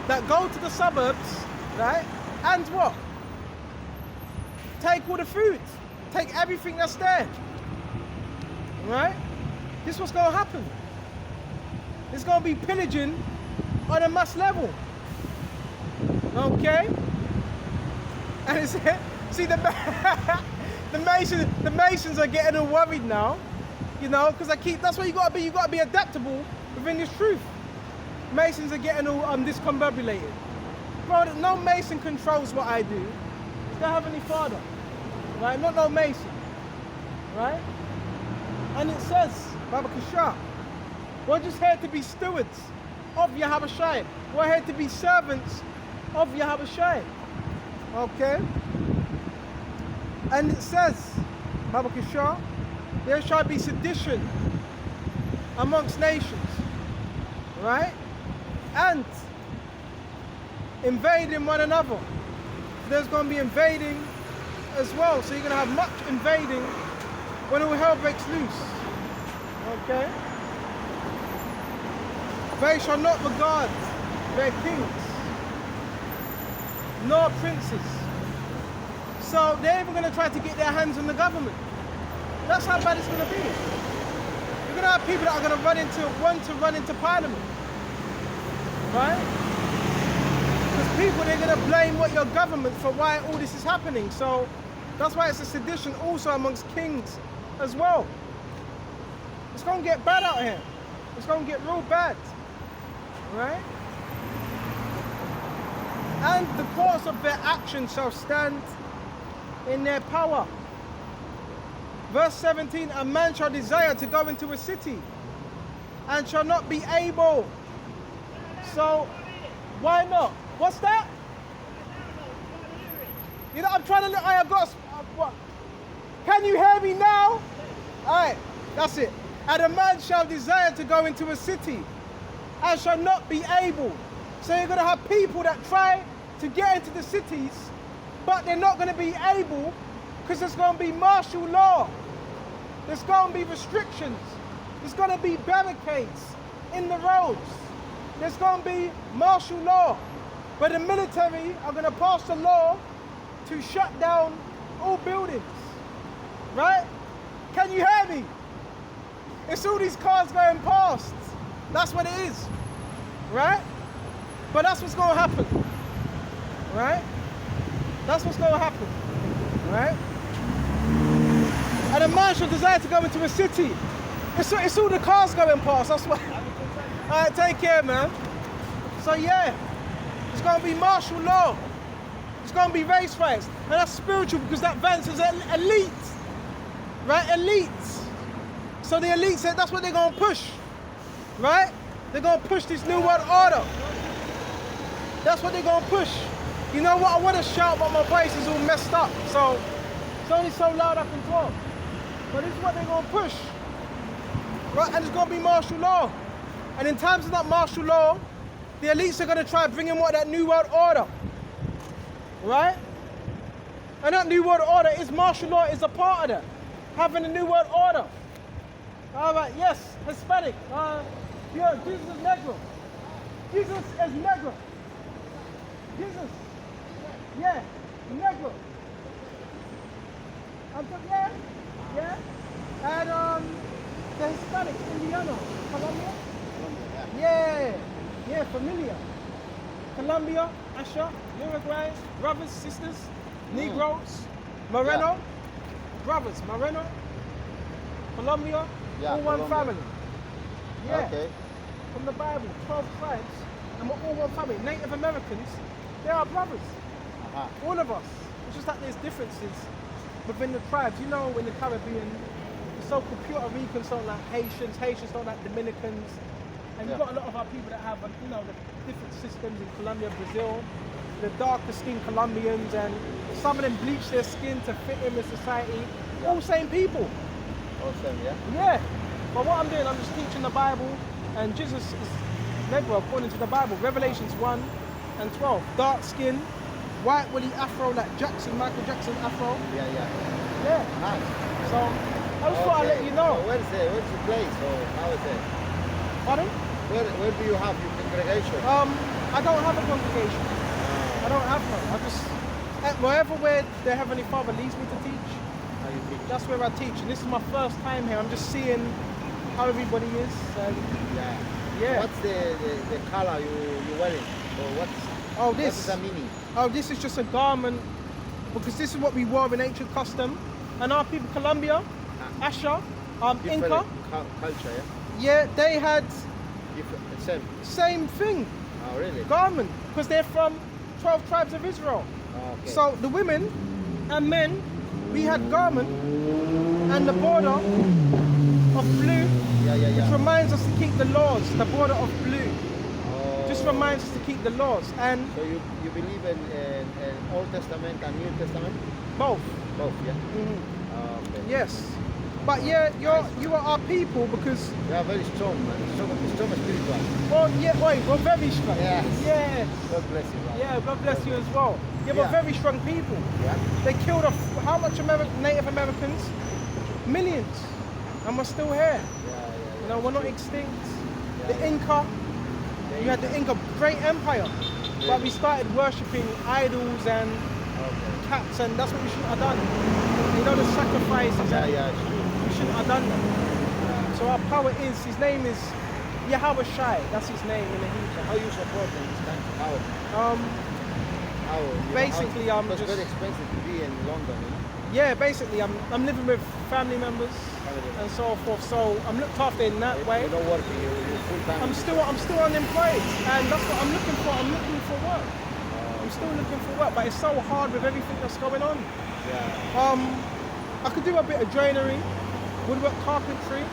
That go to the suburbs, right? And what? Take all the food. Take everything that's there. Right? This is what's going to happen. It's going to be pillaging on a mass level. Okay? And it's, see, the Masons are getting all worried now, you know, because that's what you got to be. You got to be adaptable with within this truth. Masons are getting all discombobulated. Bro, no Mason controls what I do. It's the Heavenly Father, right? Not no Mason, right? And it says, Baba Kashar, we're just here to be stewards of Yahweh Shai. We're here to be servants of Yahweh Shai. Okay? And it says, Baba Kashar, there shall be sedition amongst nations, right? And invading one another. There's going to be invading as well. So you're going to have much invading when all hell breaks loose. Okay? They shall not regard their kings, nor princes. So they're even going to try to get their hands on the government. That's how bad it's going to be. You're going to have people that are going to want to run into parliament. Right? Because people, they're going to blame your government for why all this is happening. So that's why it's a sedition also amongst kings as well. It's going to get bad out here. It's going to get real bad. Right? And the course of their action shall stand in their power. Verse 17, a man shall desire to go into a city and shall not be able. So, why not? What's that? You know, I'm trying to, I got, what? Can you hear me now? Alright, that's it. And a man shall desire to go into a city and shall not be able. So you're going to have people that try to get into the cities, but they're not going to be able because there's going to be martial law. There's going to be restrictions. There's going to be barricades in the roads. There's going to be martial law. But the military are going to pass a law to shut down all buildings. Right? Can you hear me? It's all these cars going past. That's what it is. Right? But that's what's going to happen. Right? That's what's going to happen. Right? And a man shall desire to go into a city. It's all the cars going past, that's why. Alright, take care, man. So yeah, it's going to be martial law. It's going to be race riots. And that's spiritual because that Vance is elite. Right? Elite. So the elite said that's what they're going to push. Right? They're going to push this new world order. That's what they're going to push. You know what? I want to shout, but my voice is all messed up. So it's only so loud I can talk. But this is what they're going to push. Right? And it's going to be martial law. And in times of that martial law, the elites are going to try to bring in that new world order. Right? And that new world order is martial law is a part of that. Having a new world order. All right, yes, Hispanic. Yeah, Jesus is Negro. Jesus is Negro. Jesus. Yeah, Negro. Yeah, yeah. And the Hispanic, Indiana, Colombia. Yeah, familiar. Colombia, Asha, Uruguay, brothers, sisters, Negroes, Moreno, brothers, Moreno, Colombia, all one Colombia. family. Yeah. Okay. From the Bible, 12 tribes, and we're all one family. Native Americans, they are brothers. All of us. It's just that there's differences within the tribes. You know, in the Caribbean, the so-called Puerto Ricans don't like Haitians, Haitians don't like Dominicans, and you've got a lot of our people that have, you know, the different systems in Colombia, Brazil, the darker skinned Colombians, and some of them bleach their skin to fit in with society. All same people. All same, yeah? Yeah. But what I'm doing, I'm just teaching the Bible, and Jesus is Negro according to the Bible. Revelations 1 and 12. Dark skin, white woolly afro like Michael Jackson afro. Yeah. Nice. So I just thought I'd let you know. So where's your place? Or how is it? Pardon? Where do you have your congregation? I don't have a congregation. I don't have one. I just where the Heavenly Father leads me to teach. How you teach? That's where I teach, and this is my first time here. I'm just seeing how everybody is. Yeah. What's the color you wearing? Or what is the meaning? Oh, this is just a garment because this is what we wore in ancient custom. And our people, Colombia, Asha, Inca, culture, yeah? yeah, they had Same. Same thing. Oh, really? Garment, because they're from 12 tribes of Israel. Oh, okay. So the women and men, we had garment and the border of blue, which reminds us to keep the laws. The border of blue just reminds us to keep the laws. And so you believe in Old Testament and New Testament? both. Both, yeah. Mm-hmm. Okay. Yes. But yeah, you are our people because you are very strong, man. Strong spiritual. Oh yeah, we're very strong. Yes. Yeah. God bless you, man. Yeah, God bless you as well. Yeah, we're very strong people. Yeah. They killed off how much Native Americans? Millions. And we're still here. Yeah. You know, we're not extinct. Yeah, The Inca, you had the Inca, great empire. But we started worshipping idols and cats, and that's what we shouldn't have done. You know, the sacrifices. Yeah, it's true. We shouldn't have done that. So our power is, his name is Yahweh Shai. That's his name in the Hebrew. How you support them this kind of power? How? Basically, I'm just... just... It's very expensive to be in London, you know? Yeah, basically, I'm living with family members and so forth. So I'm looked after in that way. You're not working, you're full-time. I'm still unemployed, and that's what I'm looking for. I'm looking for work. I'm still looking for work, but it's so hard with everything that's going on. Yeah. I could do a bit of joinery, woodwork, carpentry.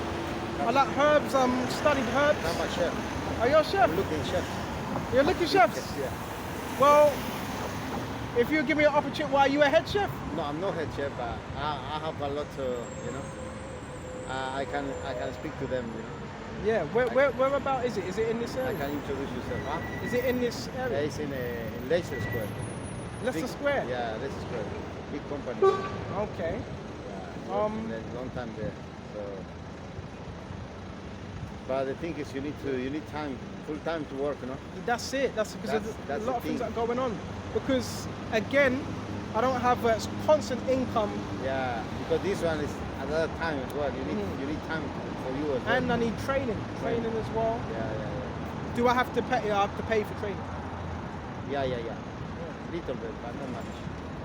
I like herbs. Studied herbs. I'm a chef. Are you a chef? I'm looking chef. You're looking chefs? Yeah. Well, if you give me an opportunity, why are you a head chef? No, I'm not head chef, but I have a lot to, you know. I can speak to them, you know. Yeah, where about is it? Is it in this area? I can introduce yourself. Huh? Is it in this area? Yeah, it's in Leicester Square. Leicester Square? Yeah, Leicester Square. Big company. Okay. Yeah, long time there. So, but the thing is, you need time, full time to work, you know. That's it. That's because that's a lot of things thing. that are going on. Because again, I don't have a constant income. Yeah, because this one is another time as well. You need time for you as well. And I need training as well. Yeah. Do I have to pay? I have to pay for training. Yeah. Little bit, but not much.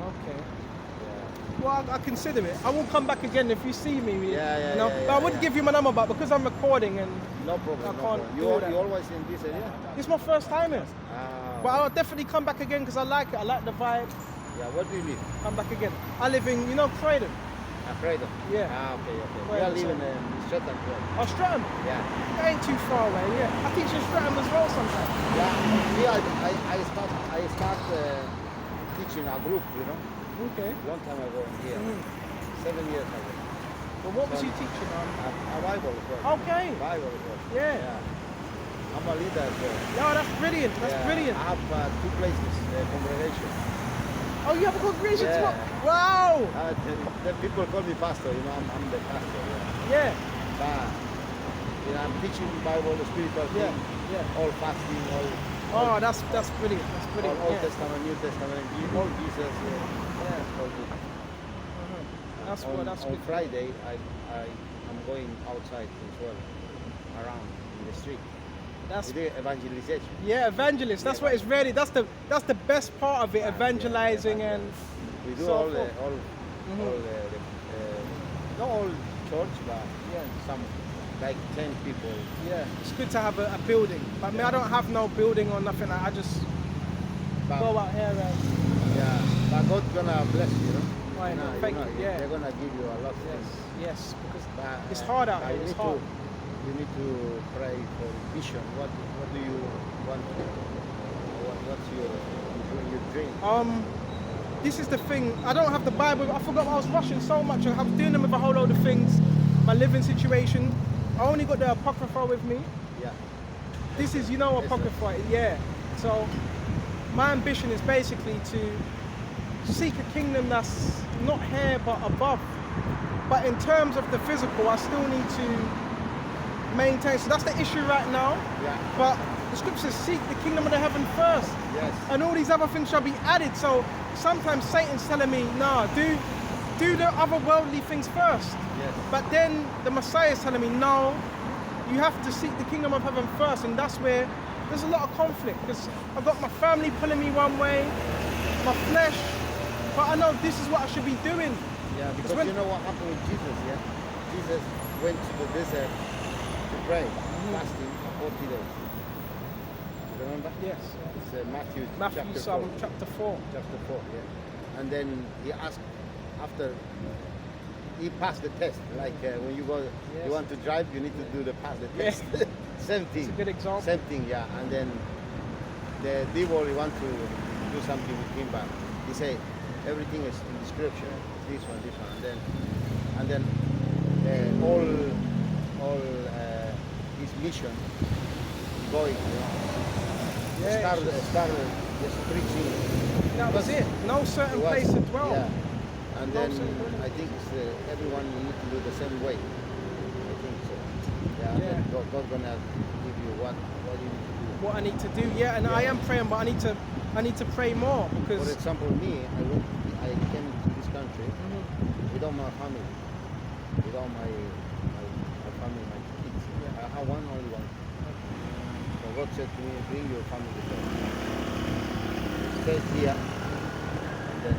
Okay. Yeah. Well, I consider it. I will come back again if you see me. Yeah. But I would give you my number, but because I'm recording and no problem. I can't You always in this area? It's my first time here. But I'll definitely come back again because I like it. I like the vibe. Yeah, where do you live? Come back again. I live in, Croydon. Croydon? Yeah. Okay. Where We are is living it? in Streatham. Oh, Streatham? Yeah. It ain't too far away, yeah. I teach in Streatham as well sometimes. Yeah, I start teaching a group, you know. Okay. Long time ago here. 7 years ago. But what was you teaching on? A Bible as well. Okay. Bible as well. Yeah. I'm a leader as well. No, that's brilliant. That's brilliant. I have 2 places, congregation. Oh, you have a congregation too? Yeah. Wow. The people call me pastor, you know, I'm the pastor. Yeah. But, I'm teaching Bible, the spiritual thing, all fasting, Oh, that's brilliant. That's brilliant. Old Testament, New Testament, all Jesus. All good. That's on good. Friday, I'm going outside as well, around in the street. That's we do evangelization. Yeah, evangelist. That's what it's really. That's the best part of it. Evangelizing and we do so all forth. not all church, but some like 10 people. Yeah, it's good to have a building. But me, I don't have no building or nothing. I just go out here and but God's gonna bless you, you know. Right, thank you. Yeah, they're gonna give you a lot of things. Yes, because it's hard out here. It's hard. You need to pray for vision. What do you want? What's your dream? This is the thing. I don't have the Bible. I forgot I was rushing so much. I was dealing with a whole load of things. My living situation. I only got the Apocrypha with me. Yeah. This is, Apocrypha. Yeah. So my ambition is basically to seek a kingdom that's not here but above. But in terms of the physical, I still need to maintain. So that's the issue right now. Yeah. But the scriptures seek the kingdom of the heaven first. Yes. And all these other things shall be added. So sometimes Satan's telling me, nah, do the other worldly things first. Yes. But then the Messiah is telling me, no, you have to seek the kingdom of heaven first. And that's where there's a lot of conflict, because I've got my family pulling me one way, my flesh, but I know this is what I should be doing. Yeah, because you know what happened with Jesus, yeah? Jesus went to the desert to pray, fasting, 40 days. Remember? Yes. It's Matthew Matthew chapter 4. Chapter 4, yeah. And then he asked after he passed the test. Like when you go, you want to drive, you need to do the pass the test. Same thing. It's a good example. Same thing, yeah. And then the devil he want to do something with him, but he say everything is in the scripture. This one, and then all his mission going. Start just preaching. That was it. No certain place to dwell. Yeah. And then I think it's, everyone need to do the same way. I think so. Yeah. And then God's gonna give you what you need to do. What I need to do, yeah. And I am praying, but I need to pray more because. For example, me, I came to this country without my family, without my family, my kids. Yeah. I have only one. So God said to me, bring your family first. Stay here, and then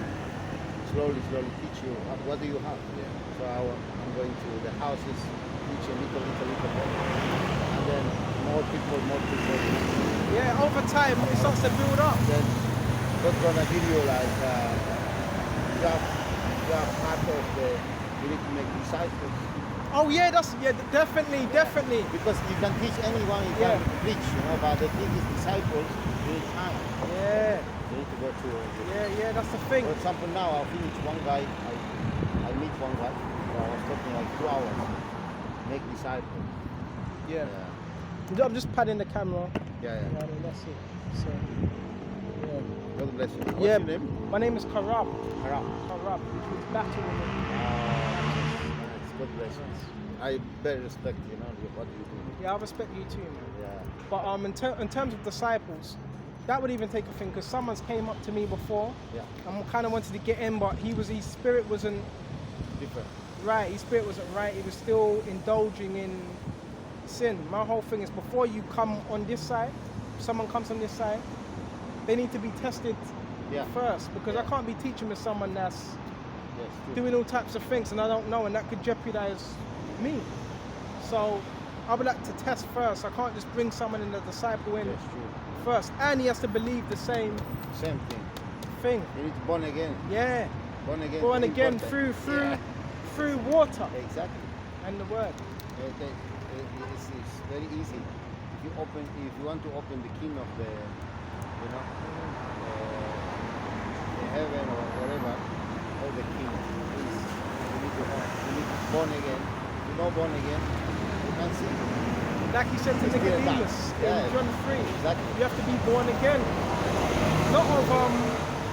slowly teach you what do you have. Yeah. So I'm going to the houses, teach a little bit, and then more people. Yeah, over time it starts to build up. Then God's gonna give you like you are part of the. You need to make disciples. Oh yeah, definitely. Because you can teach anyone, you can preach, but the thing is disciples, you need time. Yeah. You need to go to. Yeah, that's the thing. For example, now I finish one guy. I meet one guy. So I was talking like 2 hours. Make disciples. Yeah. I'm just padding the camera. Yeah. I mean, that's it. So. Yeah. God bless you. What's your name? My name is Karab. Karab. Which means battle woman. Nice. God bless you. I very respect what you do. Yeah, I respect you too, man. Yeah. But in terms of disciples, that would even take a thing because someone's came up to me before. Yeah. And kind of wanted to get in, but his spirit wasn't Different. right. His spirit wasn't right. He was still indulging in sin. My whole thing is before you come on this side, someone comes on this side, they need to be tested first because I can't be teaching with someone that's doing all types of things and I don't know, and that could jeopardize me. So I would like to test first. I can't just bring someone in the disciple in first, and he has to believe the same thing. You need to born again. Yeah. Born again through water. Exactly. And the word. It's very easy. If you want to open the key of the heaven or whatever, all the key is you need to be born again. If you're not born again, you can't see. Like he said to Nicodemus in John 3, you have to be born again. Not of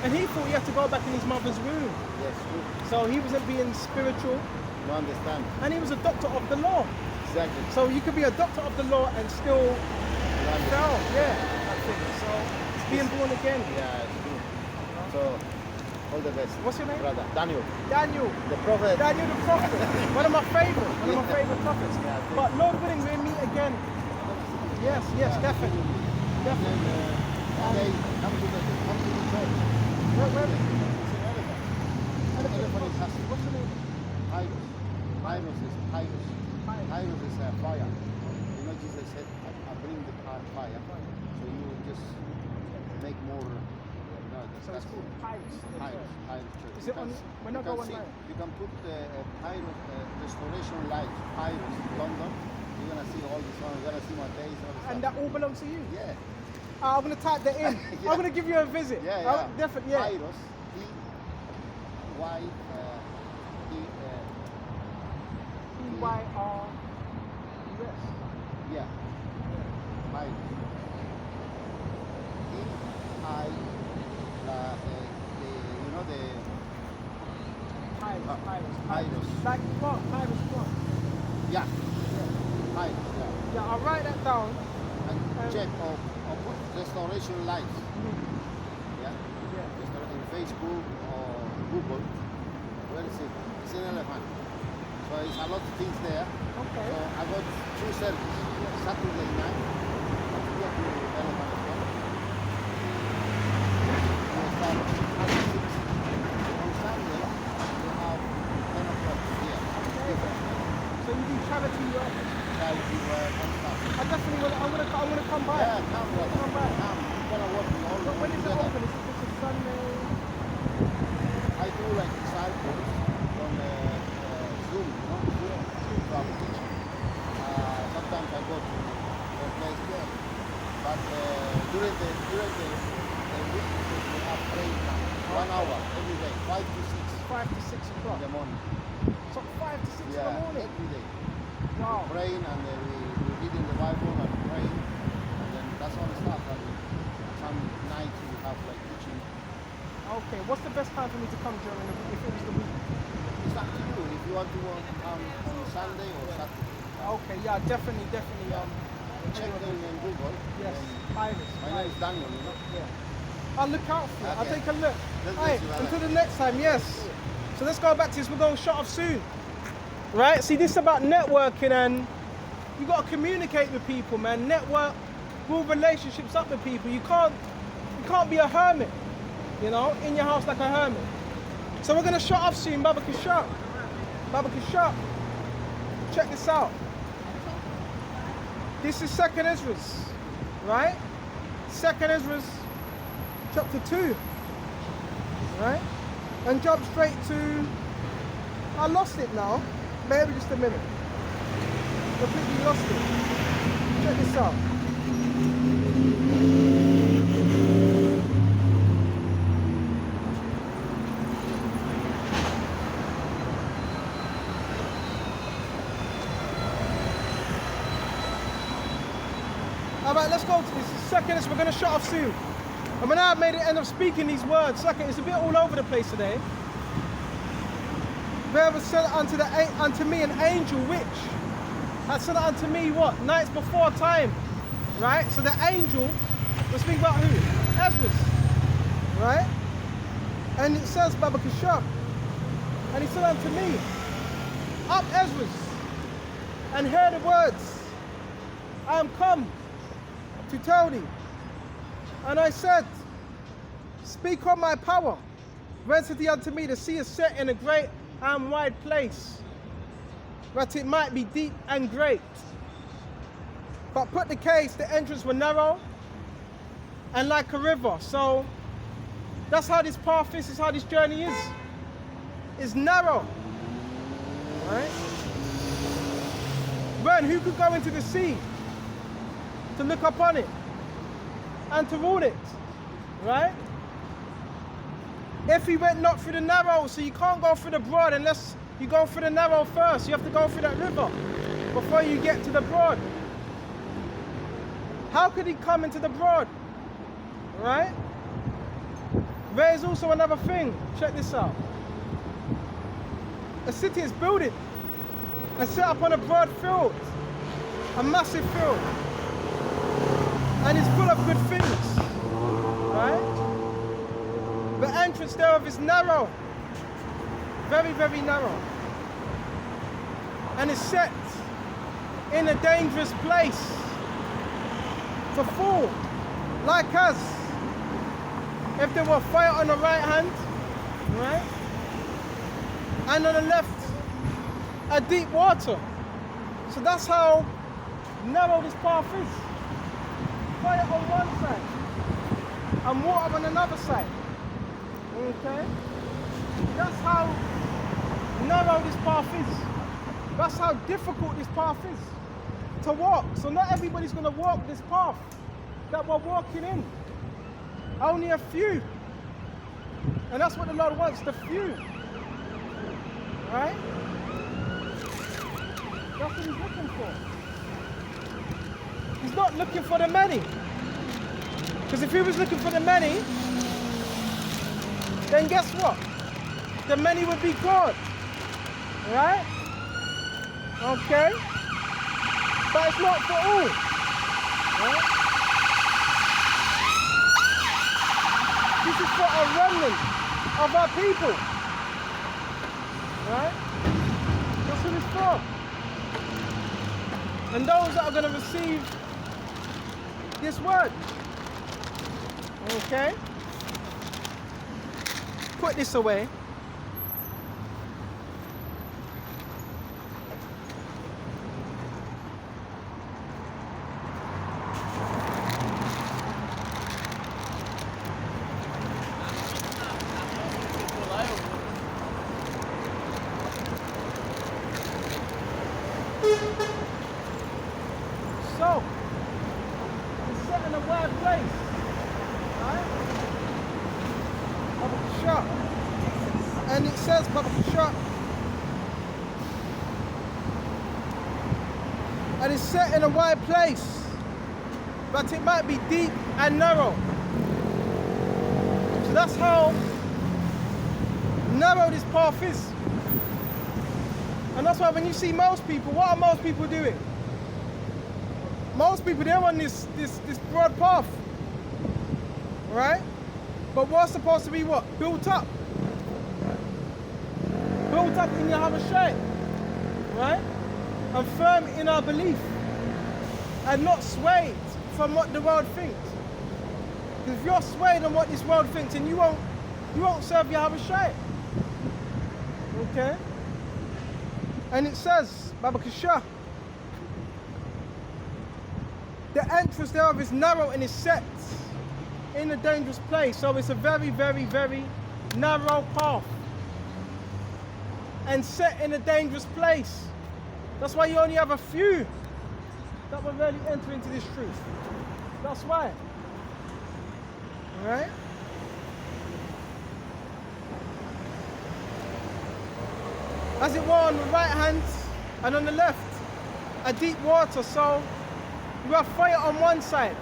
and he thought he had to go back in his mother's womb. Yes, true. So he wasn't being spiritual. You understand? And he was a doctor of the law. Exactly. So you could be a doctor of the law and still fail. Yeah, I think. So it's being born again. Yeah, it's true. So all the best. What's your name? Brother Daniel. Daniel. The prophet. Daniel the prophet. One of my favorite prophets. Yeah, but Lord willing, we'll meet again. Yes, definitely. Definitely. Okay, come to the church. Where? What's the name? Pyros is fire. Jesus said, I bring the fire. So you will just make more. So it's called Pyros. Pyros church. Is it on? When I go online? You can put Pyros restoration lights. Pyros London. You're gonna see all this one. You're gonna see my face. And that all belongs to you. Yeah. I'm gonna type that in. I'm gonna give you a visit. Yeah. Definitely. Yeah. Pyros. Pyros. Yeah. Pyros. Pyros. Like what? Pyros what? Yeah. Pyros. Yeah, I'll write that down. And check or put restoration lights. Yeah. In Facebook or Google. Where is it? It's an elephant. So it's a lot of things there. Okay. So I got 2 services. Saturday night. I go to elephant as well. We start at 6. On Sunday we have 10 o'clock here. Okay. So you do charity work? Charity work and stuff. I'm gonna during the week we have praying time. 1 hour every day, 5 to 6 5 to 6 in o'clock. the morning. So 5 to 6 in the Yeah, morning. every day. Wow. Praying and we reading the Bible and praying, and then that's all the stuff. And some nights we have like teaching. Okay, what's the best time for me to come during the week if it was the week? It's up to you if you want to come on Sunday or Saturday. Okay, yeah, definitely. Check them in Google. Yes, And Iris. my name is Daniel, you know. Yeah. I'll look out for it. I'll Okay. take a look. Let's Alright, do it, until the next time, yes. So let's go back to this. We're going to shut off soon. Right? See, this is about networking, and you got to communicate with people, man. Network, build relationships up with people. You can't be a hermit, you know, in your house like a hermit. So we're going to shut off soon. Baba Kashab. Baba Kashab. Check this out. This is 2nd Esdras, right? 2nd Esdras, chapter 2, right? And jump straight to, I lost it now, maybe just a minute. Completely lost it. Check this out. Alright, let's go to this. This is 2nd Esdras. We're going to shut off soon. And when I made it end up speaking these words, it's a bit all over the place today. There was said unto me an angel which had said unto me what? Nights before time. Right? So the angel was speaking about who? Esdras. Right? And it says Baba Kashab. And he said unto me, up Esdras, and hear the words, I am come to tell thee. And I said, speak on my power. When said he unto me, the sea is set in a great and wide place, that it might be deep and great. But put the case, the entrance were narrow and like a river. So that's how this path is, how this journey is. It's narrow. Right? When who could go into the sea to look upon it and to rule it, right? If he went not through the narrow, so you can't go through the broad unless you go through the narrow first. You have to go through that river before you get to the broad. How could he come into the broad, right? There is also another thing. Check this out. A city is builded and set up on a broad field, a massive field, and it's full of good things, right? The entrance thereof is narrow, very, very narrow, and it's set in a dangerous place to fall, like us. If there were fire on the right hand, right, and on the left, a deep water. So that's how narrow this path is. Fire on one side and water on another side. Okay? That's how narrow this path is. That's how difficult this path is to walk. So not everybody's going to walk this path that we're walking in. Only a few. And that's what the Lord wants, the few. Right? That's what he's looking for. He's not looking for the many. Because if he was looking for the many, then guess what? The many would be God. Right? Okay? But it's not for all. Right? This is for a remnant of our people. Right? That's what it's for. And those that are going to receive this word. Okay? Put this away. So, it's set in a wide place. Babakasha. And it says, Babakasha, and it's set in a wide place, but it might be deep and narrow. So that's how narrow this path is. And that's why when you see most people, what are most people doing? Most people, they're on this broad path, right? But what's supposed to be what? Built up. Built up in Yahweh Shai, right? And firm in our belief. And not swayed from what the world thinks. Because if you're swayed on what this world thinks, then you won't serve Yahweh Shai. Okay? And it says, Babakasha, the entrance thereof is narrow and is set in a dangerous place. So it's a very, very, very narrow path. And set in a dangerous place. That's why you only have a few that will really enter into this truth. That's why. Alright? As it were on the right hand and on the left, a deep water. So you have fire on one side,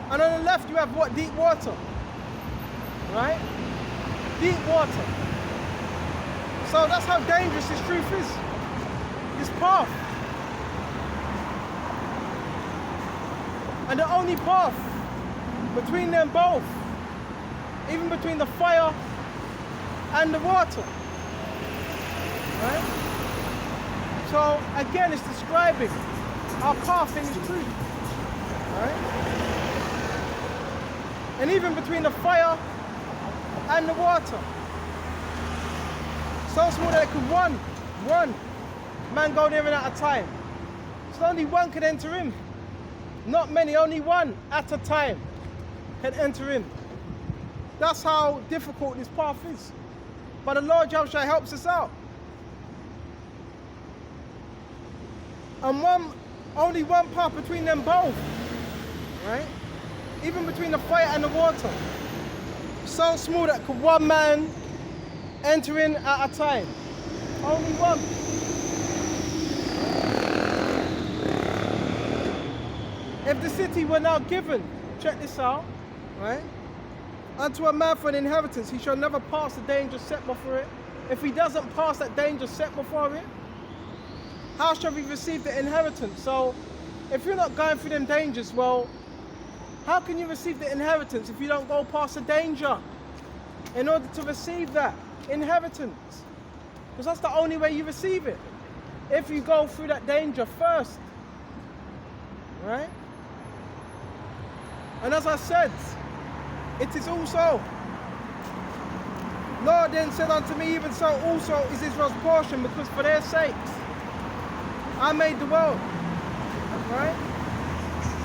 and on the left you have what? Deep water. Right? Deep water. So that's how dangerous this truth is. This path. And the only path between them both, even between the fire and the water. Right? So again, it's describing our path in this truth. Right? And even between the fire and the water. So small that it could one man go there in at a time. So only one could enter in. Not many, only one at a time can enter in. That's how difficult this path is. But the Lord Yahushua helps us out. And only one path between them both, right? Even between the fire and the water. So small that could one man enter in at a time. Only one. If the city were now given, check this out, right? Unto a man for an inheritance, he shall never pass the danger set before it. If he doesn't pass that danger set before it, how shall we receive the inheritance? So, if you're not going through them dangers, well, how can you receive the inheritance if you don't go past the danger in order to receive that inheritance? Because that's the only way you receive it. If you go through that danger first, right? And as I said, it is also, Lord then said unto me, even so also is Israel's portion, because for their sakes I made the world. Right?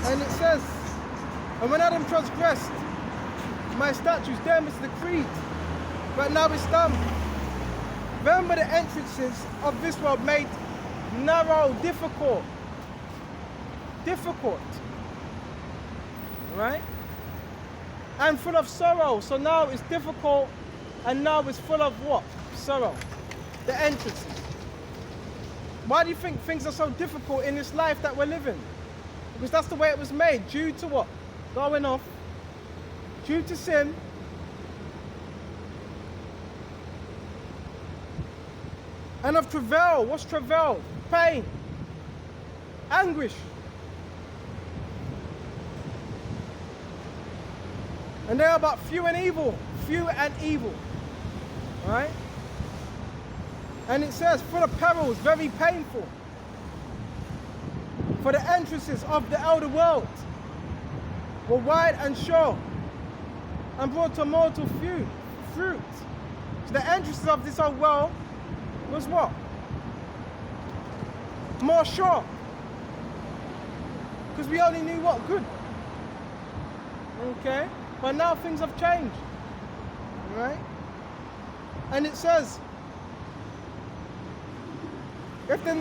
And it says, and when Adam transgressed my statutes, then it's decreed, but now it's done. Remember the entrances of this world made narrow, difficult. Right? And full of sorrow. So now it's difficult, and now it's full of what? Sorrow. The entrances. Why do you think things are so difficult in this life that we're living? Because that's the way it was made. Due to what? Going off. Due to sin. And of travail. What's travail? Pain. Anguish. And they are but few and evil. Few and evil. Right? And it says, full of perils, very painful. For the entrances of the elder world were wide and sure, and brought to mortal fruit. So the entrances of this old world was what? More sure. Because we only knew what? Good. Okay? But now things have changed. Right? And it says, if they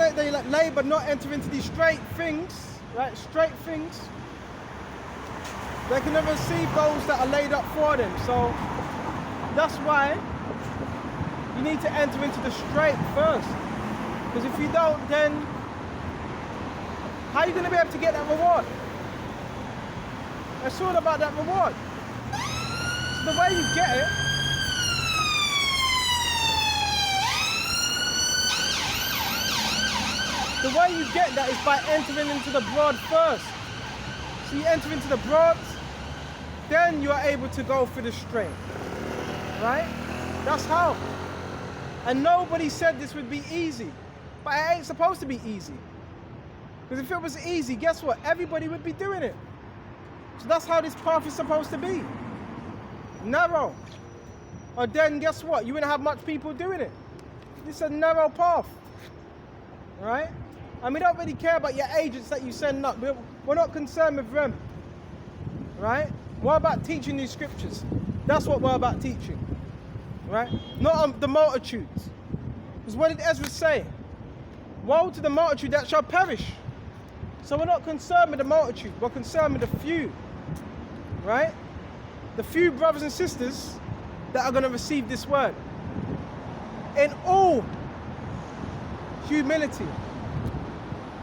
labor not enter into these straight things, right? Straight things, they can never receive those that are laid up for them. So that's why You need to enter into the straight first. Because if you don't, then how are you going to be able to get that reward? It's all about that reward. So the way you get it, the way you get that is by entering into the broad first. So you enter into the broad, then you are able to go through the straight. Right? That's how. And nobody said this would be easy. But it ain't supposed to be easy. Because if it was easy, guess what? Everybody would be doing it. So that's how this path is supposed to be. Narrow. Or then guess what? You wouldn't have much people doing it. It's a narrow path. Right? And we don't really care about your agents that you send up. We're not concerned with them. Right? We're about teaching these scriptures. That's what we're about teaching. Right? Not on the multitudes. Because what did Esdras say? Woe to the multitude that shall perish. So we're not concerned with the multitude. We're concerned with the few. Right? The few brothers and sisters that are going to receive this word. In all humility.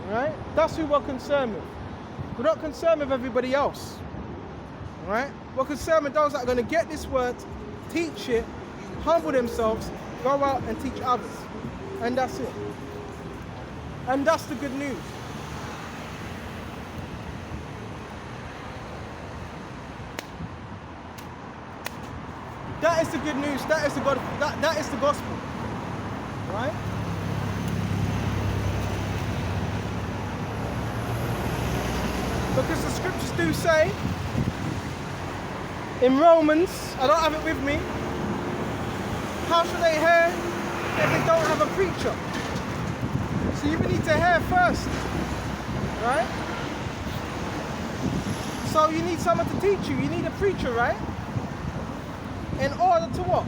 Right? That's who we're concerned with. We're not concerned with everybody else. Right? We're concerned with those that are going to get this word, teach it, humble themselves, go out and teach others. And that's it. And that's the good news. That is the good news. That is the God. That is the gospel. Right? Because the scriptures do say in Romans, I don't have it with me, how should they hear if they don't have a preacher? So you need to hear first, right? So you need someone to teach you. You need a preacher, right? In order to what?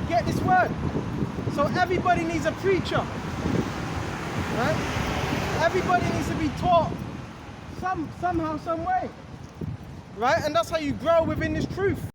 Get this word. So everybody needs a preacher, right? Everybody needs to be taught somehow, some way, right? And that's how you grow within this truth.